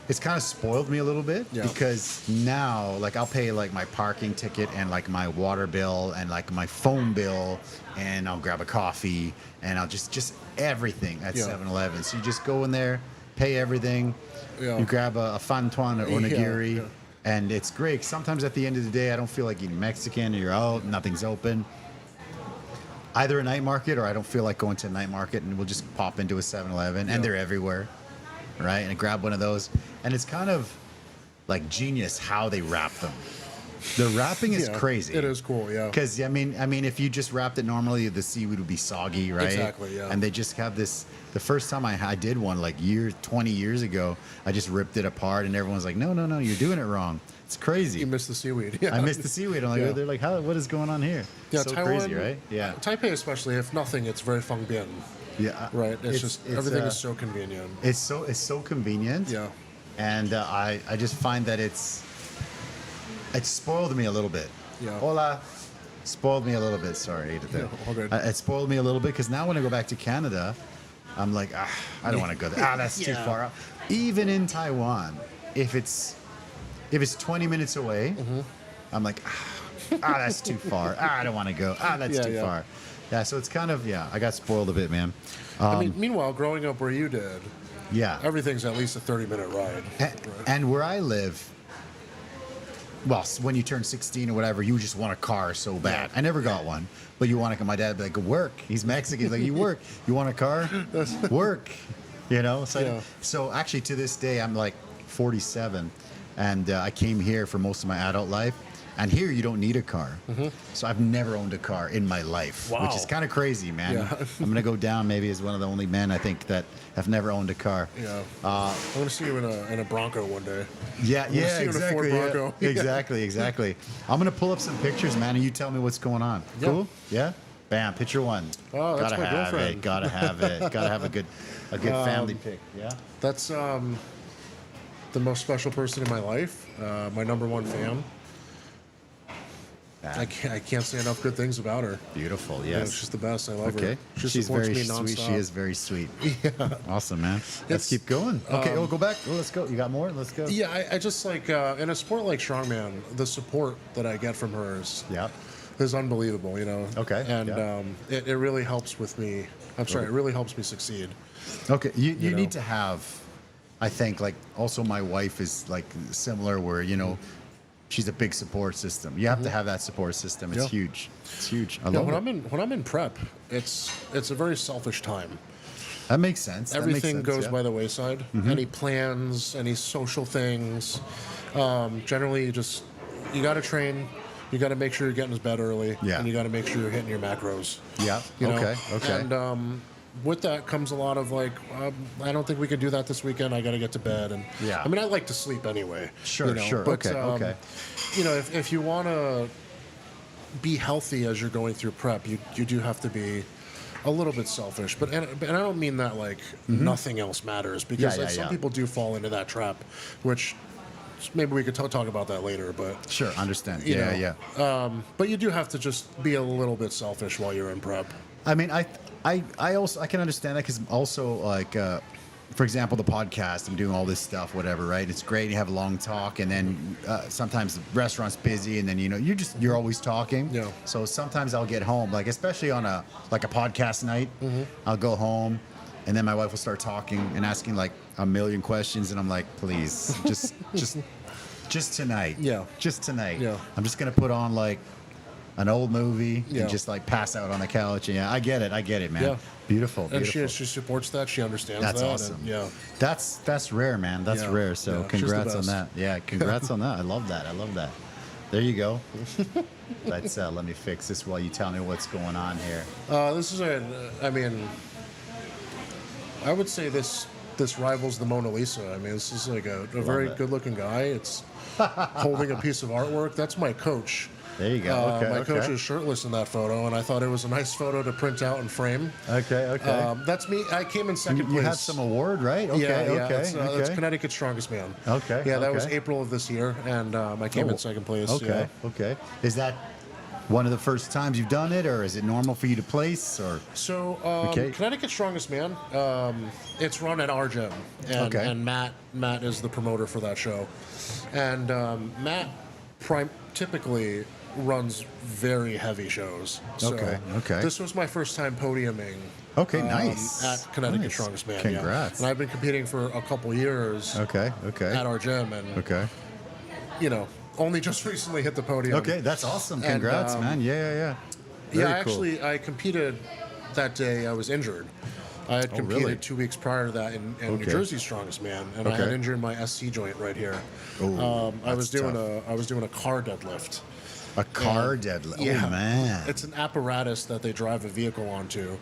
it's kind of spoiled me a little bit. Yeah. Because now, like, I'll pay like my parking ticket and like my water bill and like my phone bill, and I'll grab a coffee and I'll just everything at Yeah. 7-Eleven. So you just go in there, pay everything. Yeah. You grab a fantuan or onigiri. Yeah. And it's great. Sometimes at the end of the day, I don't feel like eating Mexican, or you're out, nothing's open. Either a night market, or I don't feel like going to a night market, and we'll just pop into a 7-Eleven, and they're everywhere, right? And I grab one of those. And it's kind of like genius how they wrap them. The wrapping is crazy. It is cool, yeah. Because, I mean, if you just wrapped it normally, the seaweed would be soggy, right? Exactly, yeah. And they just have this. The first time I did one, like 20 years ago, I just ripped it apart, and everyone's like, no, you're doing it wrong. It's crazy. You missed the seaweed. Yeah. I missed the seaweed. I'm like, Yeah. They're like, what is going on here? Yeah, so Taiwan, crazy, right? Yeah. Taipei especially, if nothing, it's very feng-bian. Yeah. Right. It's just everything is so convenient. It's so convenient. Yeah. And I just find that it spoiled me a little bit. Yeah. Hola. Spoiled me a little bit. Sorry, I ate it there. Yeah, all good. It spoiled me a little bit because now when I go back to Canada, I'm like, I don't want to go there. That's too Yeah. far out. Even in Taiwan, if it's 20 minutes away, I'm like, that's too far. I don't want to go. That's too far. Yeah, so it's kind of, I got spoiled a bit, man. I mean, meanwhile, growing up where you did, Yeah. everything's at least a 30-minute ride. And where I live, well, when you turn 16 or whatever, you just want a car so bad. Yeah. I never got one, but you want to. My dad would be like, work. He's Mexican. He's like, you work. You want a car? Work. You know. So actually, to this day, I'm like 47, and I came here for most of my adult life. And here, you don't need a car. So I've never owned a car in my life, which is kind of crazy, man. Yeah. I'm gonna go down maybe as one of the only men I think that have never owned a car. Yeah. I want to see you in a Bronco one day. Yeah, see you in a Ford exactly. Bronco. Yeah. Exactly. I'm gonna pull up some pictures, man, and you tell me what's going on. Yeah. Cool? Yeah. Bam. Picture one. Oh, that's my girlfriend. Gotta have it. Gotta have a good family pic. Yeah. That's the most special person in my life. My number one fan. I can't say enough good things about her. Beautiful. Yeah, Yes. she's the best. I love Okay. her. She She's supports very me sweet. nonstop. She is very sweet. Yeah. Awesome, man. Let's keep going. Okay. Go back. Let's go. You got more? Let's go. Yeah, I just like in a sport like strongman, the support that I get from her is unbelievable. You know. Okay, And yeah. it really helps with me. I'm sorry. It really helps me succeed. Okay, you know? need to have, I think, like, also my wife is like similar where, you know, she's a big support system. You have to have that support system. It's Yeah. huge. It's huge. I Yeah, love when it. I'm in prep, it's a very selfish time. That makes sense. Everything goes yeah. by the wayside. Any plans, any social things. Generally, you got to train. You got to make sure you're getting to bed early. Yeah. And you got to make sure you're hitting your macros. Yeah. You know? Okay. And with that comes a lot of like, I don't think we can do that this weekend. I got to get to bed. And Yeah. I mean, I like to sleep anyway. Sure, you know? sure. But, Okay. You know, if you want to be healthy as you're going through prep, you do have to be a little bit selfish. But and I don't mean that like nothing else matters, because Yeah, like, some yeah. people do fall into that trap, which maybe we could talk about that later. But Sure. Understand. you Yeah. know, but you do have to just be a little bit selfish while you're in prep. I mean, I can understand that because also like for example the podcast, I'm doing all this stuff, whatever, right? It's great. You have a long talk, and then sometimes the restaurant's busy, and then you're always talking. Yeah. So sometimes I'll get home, like especially on a podcast night, I'll go home, and then my wife will start talking and asking like a million questions, and I'm like, please, just tonight. Yeah. Just tonight. Yeah. I'm just gonna put on like an old movie Yeah. and just like pass out on the couch. And yeah, I get it, man. Yeah. Beautiful. And she supports that. She understands That's that. awesome. And, yeah. That's rare, man. That's Yeah. rare. So Yeah, she's the congrats on best. that. Yeah, congrats on that. I love that. There you go. Let's let me fix this while you tell me what's going on here. This is I would say this rivals the Mona Lisa. I mean, this is like a very it. good-looking guy. It's holding a piece of artwork. That's my coach. There you go. Okay. My coach okay. is shirtless in that photo, and I thought it was a nice photo to print out and frame. Okay. That's me. I came in second place. You had some award, right? Okay. Yeah. Okay. It's Connecticut's Strongest Man. Okay. Yeah, that was okay. April of this year, and I came in second place. Okay. Yeah. Okay. Is that one of the first times you've done it, or is it normal for you to place? Or So, Okay. Connecticut's Strongest Man, it's run at our gym, and, Okay. and Matt is the promoter for that show, and Matt typically runs very heavy shows. So Okay. This was my first time podiuming. Okay, nice. At Connecticut Nice. Strongest Man. Congrats. Yeah. And I've been competing for a couple years. Okay. At our gym, and Okay. only just recently hit the podium. Okay, that's awesome. Congrats, man. Yeah. Very Yeah, cool. actually, I competed that day. I was injured. I had competed really? 2 weeks prior to that in New Okay. Jersey's Strongest Man, and I had Okay. injured my SC joint right here. Oh, I was that's doing tough. a car deadlift. A car deadlift. Yeah. Oh man. It's an apparatus that they drive a vehicle onto,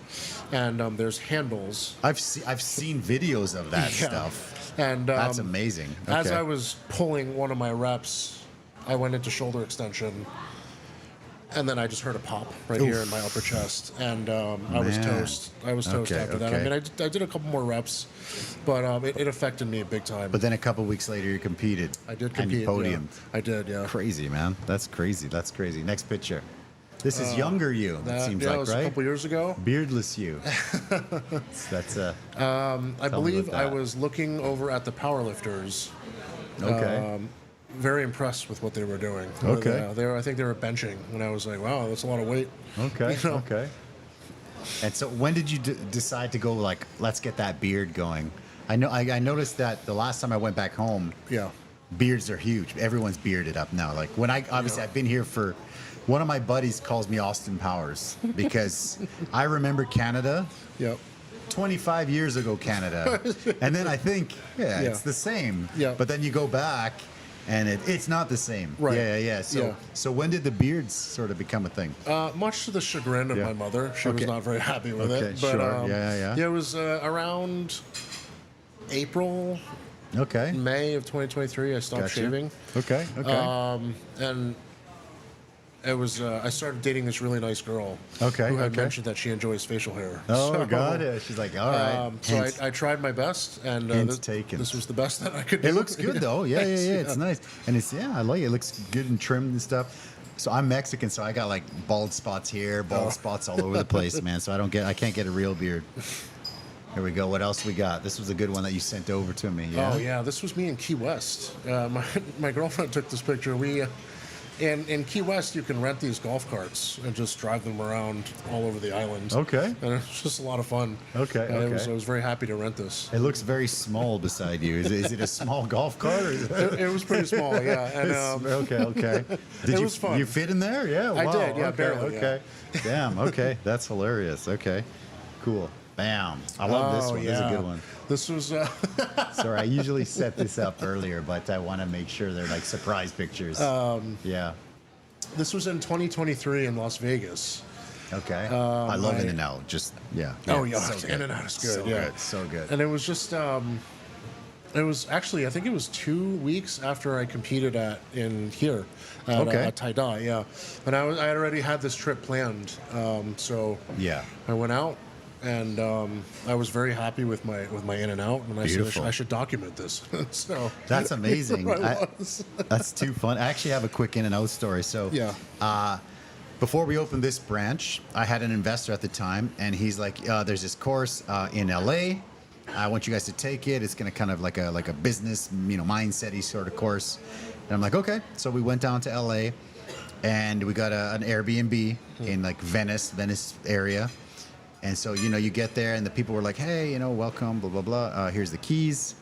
and there's handles. I've seen videos of that Yeah. stuff. And That's amazing. As Okay. I was pulling one of my reps, I went into shoulder extension, and then I just heard a pop right here in my upper chest, and I was Man. toast. I was toast Okay, after that. I okay. mean, I did a couple more reps, but it affected me big time. But then a couple weeks later, you competed. I did And you compete. podiumed. Yeah. I did, yeah. Crazy, man. That's crazy. Next picture. This is younger you. It seems that like, was right? a couple years ago. Beardless you. That's I believe about I that. was looking over at the powerlifters. okay. Very impressed with what they were doing. Okay. I think they were benching, and I was like, wow, that's a lot of weight. Okay. You know? Okay. And so, when did you decide to go like, let's get that beard going? I know I noticed that the last time I went back home, Yeah. beards are huge. Everyone's bearded up now. Like when I've been here for. One of my buddies calls me Austin Powers because I remember Canada. Yep. 25 years ago, Canada. And then I think, Yeah. it's the same. Yeah. But then you go back and it's not the same. Right. Yeah. So when did the beards sort of become a thing? Much to the chagrin of Yeah. my mother. She was Okay. not very happy with Okay, it. But, sure. Yeah. Yeah, it was around April, Okay. May of 2023. I stopped Gotcha. shaving. Okay. And it was I started dating this really nice girl. Okay, Who had okay. mentioned that she enjoys facial hair. Oh, So, God. Yeah. She's like, all right. So Hence- I tried my best, and Hint taken. this was the best that I could do. It looks good though. Yeah. Thanks, It's nice. And I like it. It looks good and trimmed and stuff. So I'm Mexican, so I got like bald spots here, bald spots all over the place, man. So I can't get a real beard. Here we go. What else we got? This was a good one that you sent over to me. Yeah. Oh yeah, this was me in Key West. My girlfriend took this picture. We in Key West you can rent these golf carts and just drive them around all over the island. Okay. And it's just a lot of fun. Okay, I was okay. very happy to rent this. It looks very small beside you. Is it a small golf cart? Or is it, It was pretty small, yeah. And okay. Did It you, was fun. You fit in there? Yeah. I wow, did, yeah, okay, barely, Okay. Damn. Okay. That's hilarious. Okay. Cool. Bam. I love this one. This is a good one. This was Sorry, I usually set this up earlier, but I want to make sure they're like surprise pictures. Yeah. this was in 2023 in Las Vegas. Okay. I love I- In-N-Out. Just yeah. Oh yeah, so good. In-N-Out is good. So yeah. good. So good. And it was just it was actually I think it was 2 weeks after I competed at Tai Dai, yeah. And I had already had this trip planned, so Yeah. I went out and I was very happy with my In-N-Out, and I Beautiful. said I should document this. So That's amazing. I was. That's too fun. I actually have a quick In-N-Out story. So Yeah. before we opened this branch, I had an investor at the time, and he's like, "There's this course in LA. I want you guys to take it. It's gonna kind of like a business, mindset-y sort of course." And I'm like, "Okay." So we went down to LA, and we got an Airbnb in like Venice area. And so you get there, and the people were like, "Hey, welcome, blah blah blah. Here's the keys."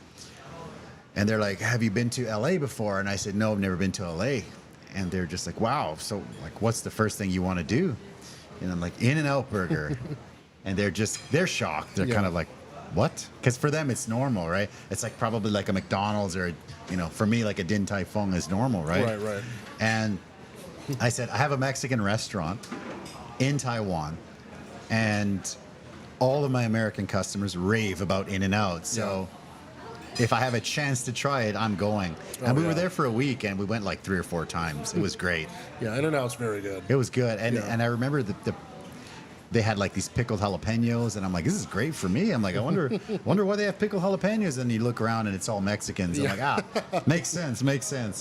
And they're like, "Have you been to LA before?" And I said, "No, I've never been to LA." And they're just like, "Wow, so like what's the first thing you want to do?" And I'm like, "In-N-Out Burger." And they're shocked. They're kind of like, "What?" Because for them it's normal, right? It's like probably like a McDonald's or for me like a Din Tai Fung is normal, right? Right. And I said, "I have a Mexican restaurant in Taiwan, and all of my American customers rave about In-N-Out. So if I have a chance to try it, I'm going." And we were there for a week, and we went like 3 or 4 times. It was great. Yeah, In-N-Out's very good. It was good. And I remember they had like these pickled jalapenos, and I'm like, "This is great for me." I'm like, I wonder why they have pickled jalapenos. And you look around, and it's all Mexicans. I'm like, makes sense.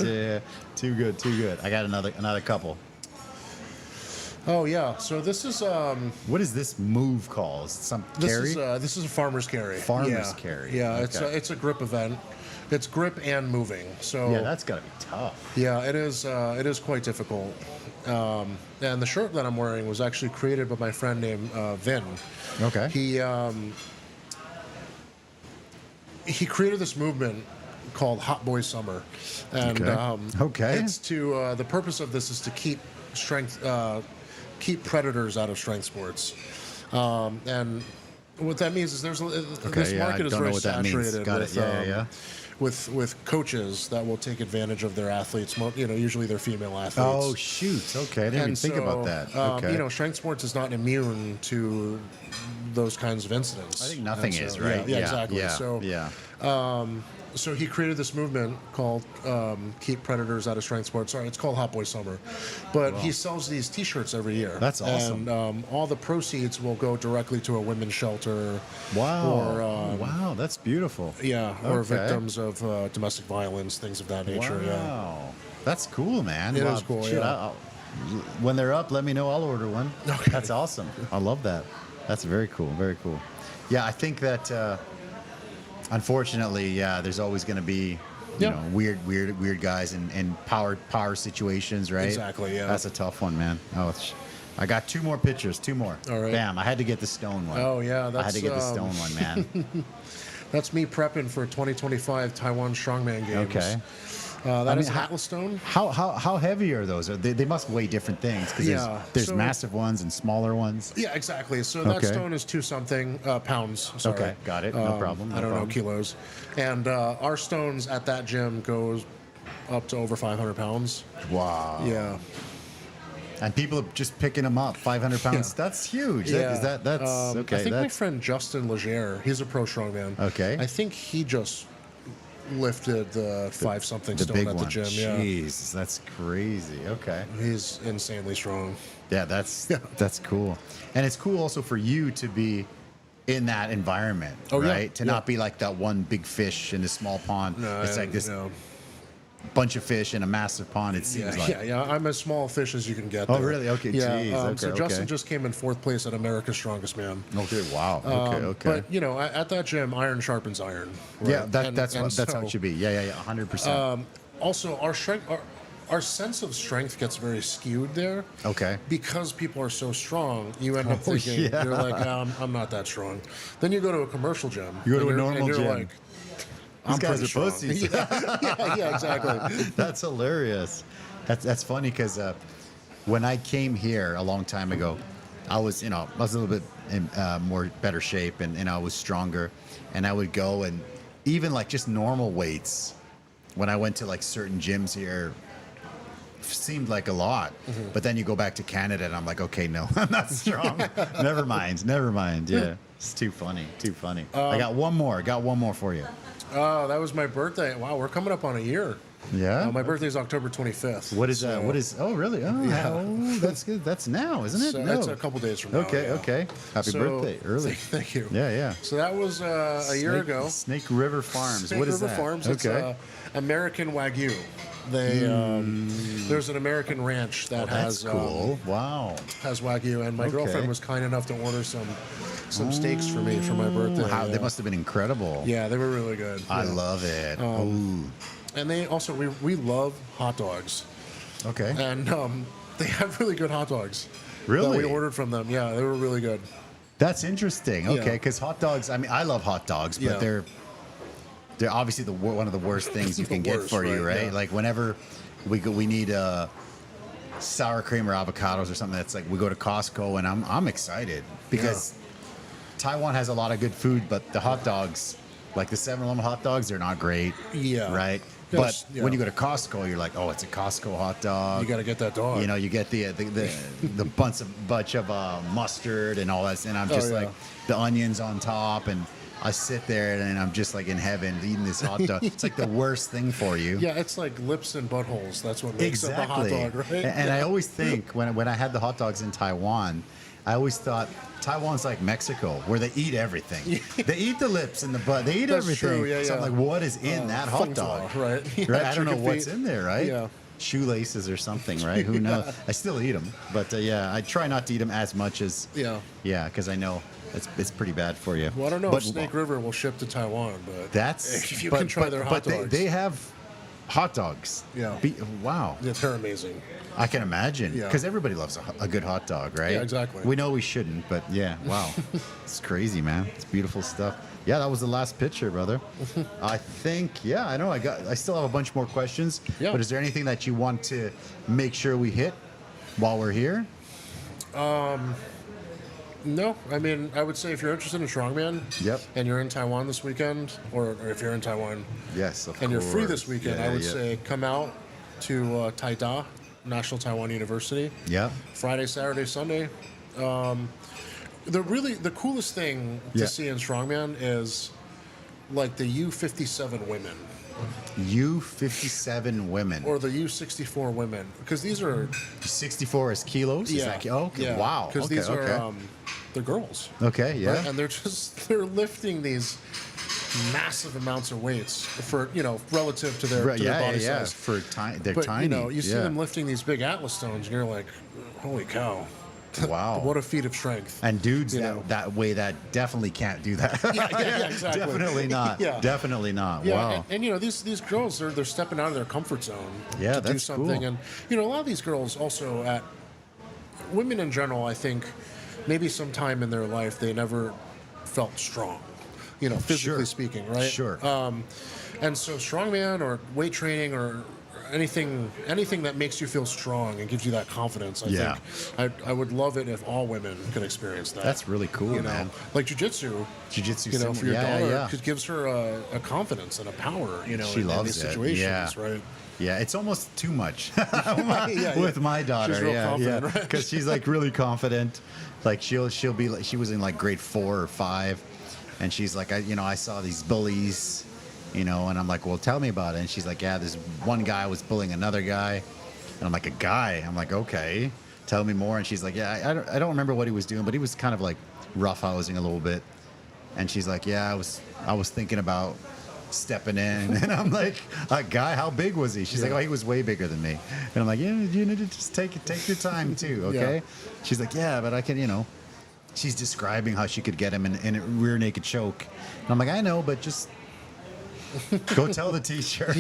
Yeah. Too good. I got another couple. Oh yeah. So this is What is this move called? Some carry? This is a farmer's carry. Farmer's carry. Yeah, Okay. it's a grip event. It's grip and moving. So Yeah, that's got to be tough. yeah, it is. It is quite difficult. And the shirt that I'm wearing was actually created by my friend named Vin. Okay. He created this movement called Hot Boy Summer, and Okay. it's to the purpose of this is to keep predators out of strength sports, and what that means is this market is very saturated with coaches that will take advantage of their athletes, usually they're female athletes. Oh shoot! Okay, I didn't even think about that. Okay. Strength sports is not immune to those kinds of incidents. I think nothing is, right? Yeah, exactly. Yeah. So he created this movement called Keep Predators Out of Strength Sports. Sorry, it's called Hot Boy Summer. But he sells these T-shirts every year. That's awesome. And all the proceeds will go directly to a women's shelter. Wow. Wow, that's beautiful. Yeah, or Okay. victims of domestic violence, things of that nature. Wow. Yeah. That's cool, man. It Wow, is cool, shit, yeah. when they're up, let me know. I'll order one. Okay. That's awesome. I love that. That's very cool. Very cool. Yeah, I think that unfortunately, there's always going to be weird guys in power situations, right? Exactly, yeah. That's a tough one, man. I got 2 more pictures. 2 more. All right. Bam! I had to get the stone one. Oh, yeah. I had to get the stone one, man. That's me prepping for 2025 Taiwan Strongman Games. Okay. That is Atlas Stone. How heavy are those? They must weigh different things because there's massive ones and smaller ones. Yeah, exactly. So that stone is 2-something pounds. Sorry. Okay, got it. No problem. I don't know kilos. And our stones at that gym goes up to over 500 pounds. Wow. Yeah. And people are just picking them up, 500 pounds. Yeah. That's huge. Yeah. That's okay. I think my friend Justin Leger, he's a pro strongman. Okay. I think he just lifted the 5-something stone big at the one. gym. Jeez, that's crazy. Okay. Yeah. He's insanely strong. Yeah, that's cool. And it's cool also for you to be in that environment, right? To not be like that one big fish in a small pond. No, it's like this bunch of fish in a massive pond, it seems like. Yeah. I'm as small fish as you can get. Oh, there. really? Okay, Yeah. jeez. So Justin just came in 4th place at America's Strongest Man. Okay, wow. Okay. But at that gym, iron sharpens iron. Right? Yeah, that's how it should be. Yeah, 100%. Also, our sense of strength gets very skewed there. Okay. Because people are so strong, you end up thinking you're like, I'm not that strong. Then you go to a commercial gym. You go to a normal and you're gym. Like, These guys are strong. pussies. yeah, exactly. That's hilarious. That's funny because when I came here a long time ago, I was a little bit in more better shape and I was stronger, and I would go and even like just normal weights when I went to like certain gyms here seemed like a lot, but then you go back to Canada and I'm like, okay, no, I'm not strong. Never mind. Yeah, it's too funny. I got one more for you. Oh, that was my birthday. Wow, we're coming up on a year. Yeah. My birthday is October 25th. What is that? Oh, really? Oh, that's good. That's now, isn't it? So No. It's a couple days from now. Okay. Happy birthday, early. Thank you. Yeah. So that was a year ago. Snake River Farms. Snake What is River that? Farms. Okay. It's American Wagyu. They there's an American ranch that That's has cool. Wow. has Wagyu, and my girlfriend was kind enough to order some steaks for me for my birthday. How, yeah. They must have been incredible. Yeah, they were really good. I yeah. love it. And they also we love hot dogs, Okay. and they have really good hot dogs. Really? That we ordered from them. Yeah, they were really good. That's interesting. Okay, Yeah. because hot dogs. I mean, I love hot dogs, but Yeah. they're obviously one of the worst things you The can get worst, for you, right? right? Yeah. Like whenever we need sour cream or avocados or something, that's like we go to Costco, and I'm excited because Taiwan has a lot of good food, but the hot dogs, like the 7-Eleven hot dogs, they're not great. Yeah. Right. Yes, But yeah. when you go to Costco, you're like, oh, it's a Costco hot dog. You got to get that dog. You know, you get the bunch of mustard and all that, and I'm just yeah. like the onions on top, and I sit there and I'm just like in heaven eating this hot dog. It's like the worst thing for you. Yeah, it's like lips and buttholes. That's what makes up a hot dog, right? And I always think when I had the hot dogs in Taiwan, I always thought Taiwan's like Mexico, where they eat everything. They eat the lips and the butt. They eat That's everything. true, yeah, So I'm yeah. like, what is in that hot Feng dog? Flau, right? Yeah, Right? I don't know chicken what's feet. in there, right? Yeah. Shoelaces or something, right? Who knows? I still eat them, but yeah, I try not to eat them as much as because I know it's pretty bad for you. Well, I don't know but, if Snake River will ship to Taiwan, but That's if you but, can try but, their but hot dogs. they have hot dogs. Yeah. Wow. Yeah, they're amazing. I can imagine Yeah. because everybody loves a good hot dog, right? Yeah, exactly. We know we shouldn't, but yeah, wow, it's crazy, man. It's beautiful stuff. Yeah, that was the last picture, brother. I think, I know. I still have a bunch more questions. Yeah. But is there anything that you want to make sure we hit while we're here? No, I mean, I would say if you're interested in strongman, Yep. and you're in Taiwan this weekend, or if you're in Taiwan, Yes, of and you're free course. this weekend, I would say come out to Taida, National Taiwan University. Yeah. Friday, Saturday, Sunday. The coolest thing to Yeah. see in strongman is like the U57 women U57 women. or the U64 women, because these are 64 is kilos? Is that, okay. Wow. because Okay, these okay. are they're girls. Okay, yeah. Right? And they're lifting these massive amounts of weights for relative to their, body size. For they're But tiny. you see them lifting these big Atlas stones, and you're like, holy cow! Wow. What a feat of strength. And dudes You know. that way that definitely can't do that. Yeah, exactly. Definitely not. Yeah. Definitely not. Yeah, Wow. and these girls, they're stepping out of their comfort zone Yeah, to do that's something. cool. And a lot of these girls also women in general, I think maybe sometime in their life they never felt strong, physically Sure. speaking, right? Sure. And so strongman or weight training or anything that makes you feel strong and gives you that confidence, I think I would love it if all women could experience that. That's really cool, man. Like jiu-jitsu. Jiu-jitsu, For your daughter, yeah. it gives her a confidence and a power, She in loves these it. situations, Yeah. right? Yeah, it's almost too much Yeah, with my daughter. She's real confident, right? Because she's like really confident. Like she'll be like, she was in like grade 4 or 5, and she's like, I saw these bullies, and I'm like, well, tell me about it. And she's like, yeah, this one guy was bullying another guy, and I'm like, a guy? I'm like, okay, tell me more. And she's like, yeah, I don't remember what he was doing, but he was kind of like roughhousing a little bit. And she's like, yeah, I was thinking about stepping in. And I'm like, a guy? How big was he? She's like, oh, he was way bigger than me. And I'm like, yeah, you need to just take your time too, okay? She's like, yeah, but I can, she's describing how she could get him in a rear naked choke. And I'm like, I know, but just go tell the teacher.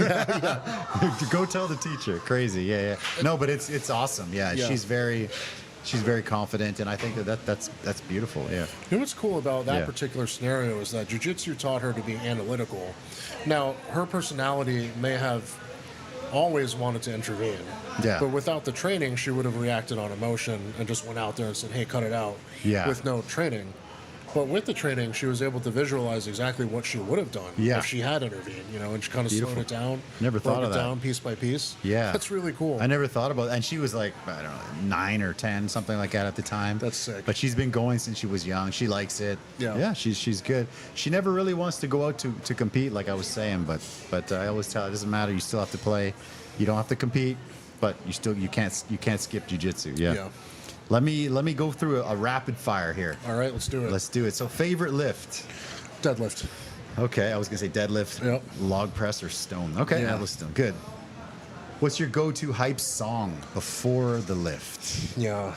Go tell the teacher. Crazy. Yeah. No, but it's awesome. Yeah. She's very confident, and I think that's beautiful. Yeah. You know what's cool about that particular scenario is that jiu-jitsu taught her to be analytical. Now, her personality may have always wanted to intervene. Yeah. But without the training, she would have reacted on emotion and just went out there and said, hey, cut it out. Yeah. With no training. But with the training, she was able to visualize exactly what she would have done if she had intervened, and she kind of slowed it down. Never thought of that. Broke it down piece by piece. Yeah. That's really cool. I never thought about it. And she was like, I don't know, 9 or 10, something like that at the time. That's sick. But she's been going since she was young. She likes it. Yeah. She's good. She never really wants to go out to compete, like I was saying, but I always tell her, it doesn't matter. You still have to play. You don't have to compete, but you can't skip jiu-jitsu. Yeah. Let me go through a rapid fire here. All right, let's do it. Let's do it. So favorite lift? Deadlift. Okay, I was gonna say deadlift, Yep. log press, or stone. Okay, Yeah. deadlift stone. Good. What's your go-to hype song before the lift? Yeah.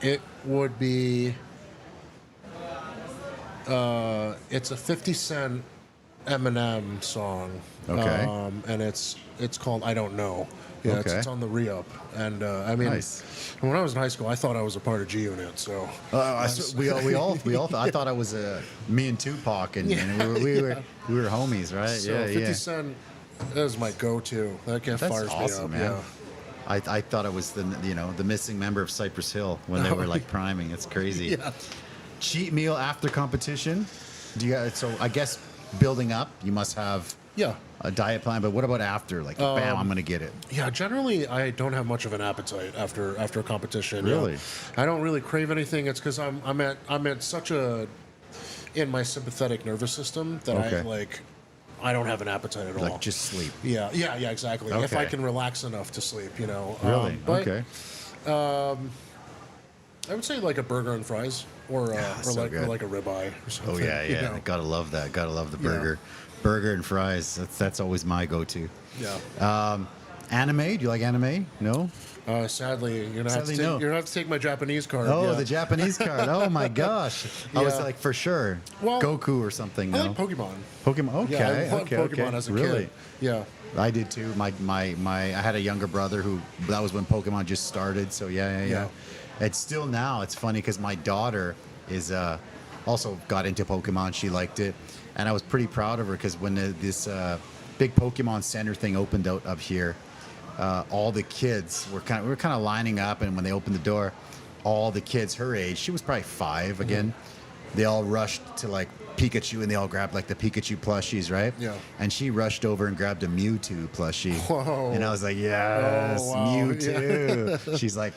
It would be. It's a 50 Cent Eminem song. Okay. And it's called I Don't Know. Yeah, Okay. it's on the re-up. And I mean, Nice. when I was in high school, I thought I was a part of G Unit. So We all I thought I was me and Tupac, and we were homies, right? so 50 Cent is my go-to. That guy That's fires awesome, me up. man. Yeah. I thought it was the missing member of Cypress Hill when they were like priming. It's crazy. Yeah. Cheat meal after competition. Do you guys, so I guess building up, you must have Yeah. a diet plan. But what about after? Like, bam, I'm gonna get it. Yeah, generally I don't have much of an appetite after a competition. Really? Yeah. I don't really crave anything. It's because I'm at such a in my sympathetic nervous system that Okay. I don't have an appetite at all. Like just sleep. Yeah, exactly. If I Okay. can relax enough to sleep, you know. Really? But Okay. I would say like a burger and fries, or so like good. a ribeye or something. Oh yeah, you yeah. know? Gotta love that. Gotta love the Yeah. burger. Burger and fries. That's always my go-to. Yeah. Anime? Do you like anime? No? Sadly, you're gonna Sadly, have to no. you're gonna have to take my Japanese card. Oh, yeah. the Japanese card. Oh my gosh. I was Yeah. like, for sure. Well, Goku or something. I No? like Pokemon. Pokemon. Okay. Yeah, I loved okay. Pokemon okay. as a Really? kid. Yeah. I did too. My I had a younger brother who that was when Pokemon just started. So yeah. It's still now. It's funny because my daughter is also got into Pokemon. She liked it, and I was pretty proud of her because when this big Pokemon Center thing opened out up here, all the kids were kind of lining up, and when they opened the door, all the kids her age, she was probably 5 again, they all rushed to like Pikachu, and they all grabbed like the Pikachu plushies, right? Yeah. And she rushed over and grabbed a Mewtwo plushie. Whoa. And I was like, yes, Oh, wow. Mewtwo. She's like,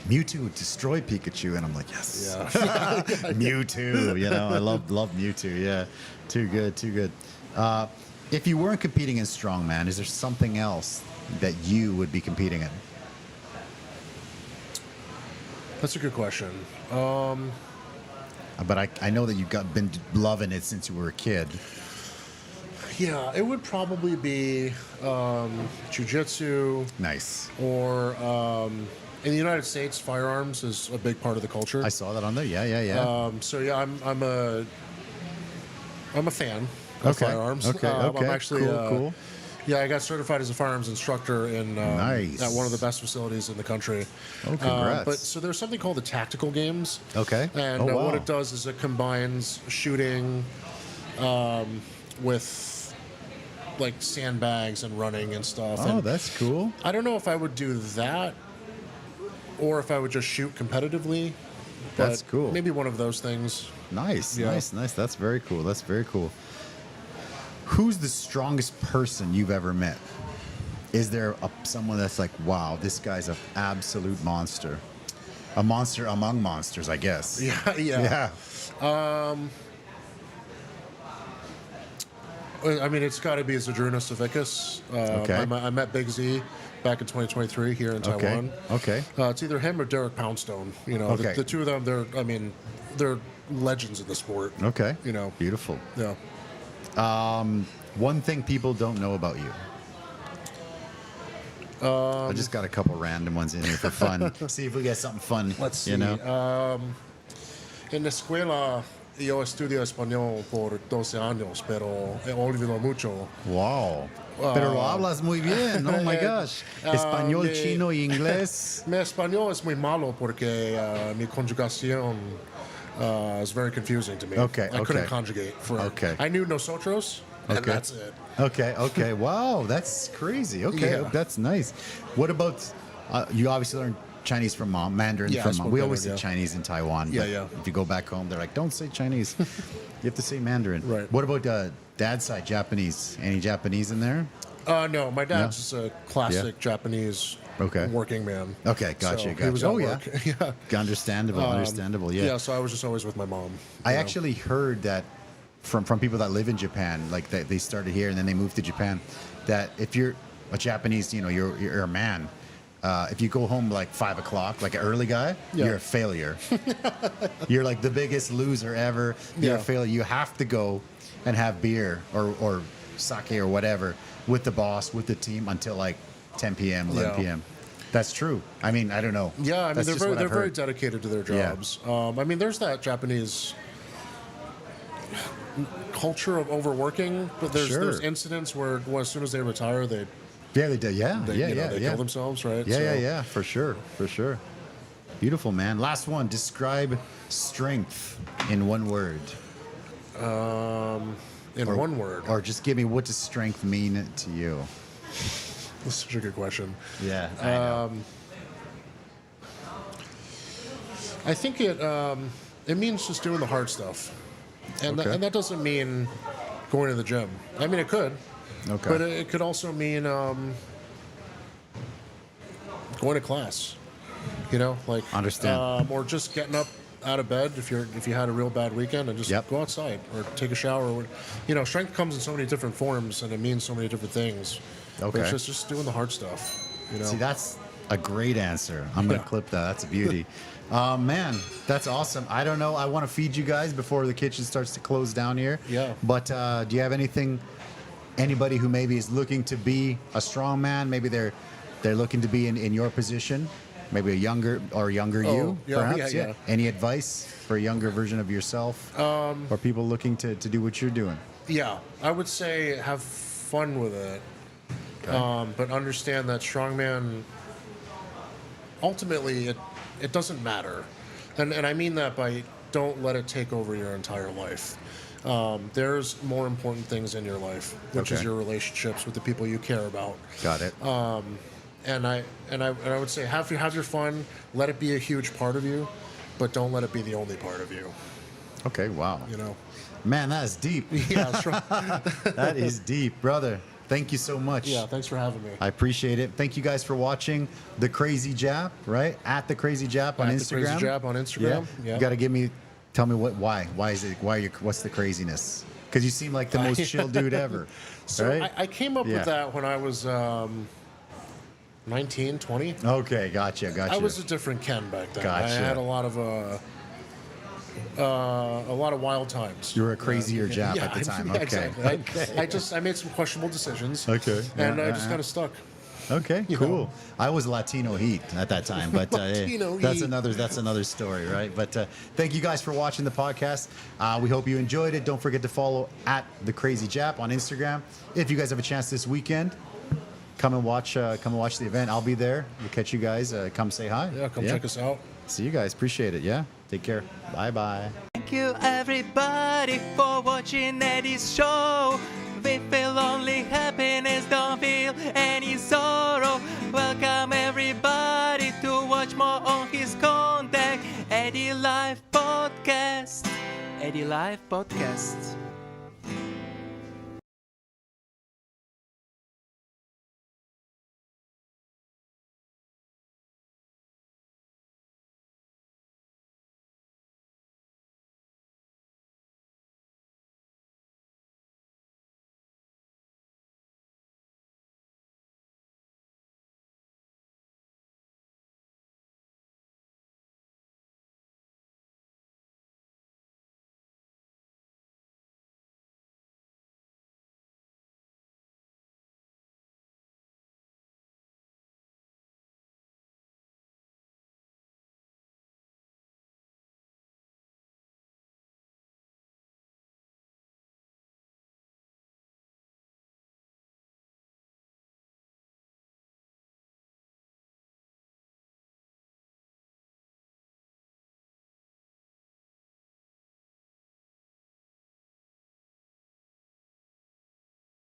Mewtwo would destroy Pikachu, and I'm like, yes, Yeah. Mewtwo. You know, I love Mewtwo. Yeah, too good. If you weren't competing in strongman, is there something else that you would be competing in? That's a good question. But I know that you've been loving it since you were a kid. Yeah, it would probably be jiu-jitsu, Nice. or in the United States, firearms is a big part of the culture. I saw that on there. Yeah. So yeah, I'm a fan of Okay. firearms. Okay. I'm actually cool. Yeah, I got certified as a firearms instructor in Nice. at one of the best facilities in the country. Oh, congrats. But so there's something called the tactical games. Okay. And Oh, wow. what it does is it combines shooting with like sandbags and running and stuff. Oh, And that's cool. I don't know if I would do that or if I would just shoot competitively. But That's cool. Maybe one of those things. Nice. Yeah. Nice. That's very cool. Who's the strongest person you've ever met? Is there someone that's like, wow, this guy's an absolute monster? A monster among monsters, I guess. Yeah. I mean, it's got to be Zadrunas Savickas. Okay. I met Big Z back in 2023 here in Taiwan. Okay. It's either him or Derek Poundstone. You know, Okay. the two of them, they're legends in the sport. Okay. You know. Beautiful. Yeah. One thing people don't know about you. I just got a couple random ones in here for fun. See if we get something fun. Let's see. You know? En la escuela, yo estudio español por 12 años, pero he olvidado mucho. Wow. Pero lo hablas muy bien. Oh my gosh. Español, chino y inglés. Mi español es muy malo porque mi conjugación is very confusing to me. Okay, I couldn't okay. conjugate for it. Okay. I knew nosotros, and Okay. that's it. Okay. Wow, that's crazy. Okay, Yeah. that's nice. What about, you obviously learned Chinese from mom, Mandarin Yeah, I from mom. spoke We always say Mandarin, yeah. Chinese in Taiwan. Yeah, but yeah. If you go back home, they're like, don't say Chinese. You have to say Mandarin. Right. What about dad's side, Japanese? Any Japanese in there? No, my dad's just a classic Japanese Okay. working man. Okay, gotcha, So gotcha. He was at Oh, yeah. work. Yeah. Understandable, yeah. Yeah, so I was just always with my mom. I you know. actually heard that from people that live in Japan, like that they started here and then they moved to Japan, that if you're a Japanese, you know, you're a man. If you go home like 5 o'clock, like an early guy, Yeah. you're a failure. You're like the biggest loser ever. You're a Yeah. failure. You have to go and have beer or sake or whatever with the boss, with the team until like 10 p.m., 11 Yeah. p.m. That's true. I mean, I don't know. Yeah, I mean, That's just what they're I've very heard. dedicated to their Yeah. jobs. I mean, there's that Japanese culture of overworking, but there's Sure. incidents where as soon as they retire, they Yeah, they do. Yeah, they kill themselves, right? Yeah, for sure. Beautiful, man. Last one. Describe strength in one word. In one word. Or just give me, what does strength mean to you? That's such a good question. Yeah, I know. I think it means just doing the hard stuff, and Okay. and that doesn't mean going to the gym. I mean, it could, Okay. but it could also mean going to class. You know, like Understand. or just getting up out of bed if you had a real bad weekend and just Yep. go outside or take a shower. Or, you know, strength comes in so many different forms and it means so many different things. But Okay. it's just doing the hard stuff. You know. See, that's a great answer. I'm going to Yeah. clip that. That's a beauty. Man, that's awesome. I don't know. I want to feed you guys before the kitchen starts to close down here. Yeah. But do you have anybody who maybe is looking to be a strongman? Maybe they're looking to be in your position? Maybe a younger you, yeah, perhaps? yeah. Any advice for a younger version of yourself? Or people looking to do what you're doing? Yeah, I would say have fun with it, but understand that strongman. Ultimately, it doesn't matter, and I mean that by don't let it take over your entire life. There's more important things in your life, which is Okay. your relationships with the people you care about. Got it. And I would say have your fun. Let it be a huge part of you, but don't let it be the only part of you. Okay, wow. You know. Man, that is deep. Yeah, strong. That is deep, brother. Thank you so much. Yeah. Thanks for having me. I appreciate it. Thank you guys for watching The Crazy Jap, right? At The Crazy Jap on At The Instagram. Crazy Jap on Instagram, yeah. You got to tell me why is it, what's the craziness? Because you seem like the most chill dude ever. So right? I came up Yeah. with that when I was 19, 20. Okay, gotcha. I was a different Ken back then. Gotcha. I had a lot of wild times. You were a crazier Jap yeah, at the time. yeah, Okay. exactly. I made some questionable decisions. Okay. And Yeah, I just kind of stuck. Okay, You cool. know. I was Latino Heat at that time, but Latino that's Heat. another story, right? But thank you guys for watching the podcast. We hope you enjoyed it. Don't forget to follow at The Crazy Jap on Instagram. If you guys have a chance this weekend, come and watch the event. I'll be there. We'll catch you guys. Come say hi. Yeah, come check us out. See you guys. Appreciate it. Yeah. Take care. Bye bye. Thank you everybody for watching Eddy's show. We feel only happiness, don't feel any sorrow. Welcome everybody to watch more on his content. Eddy Live Podcast. Eddy Live Podcast.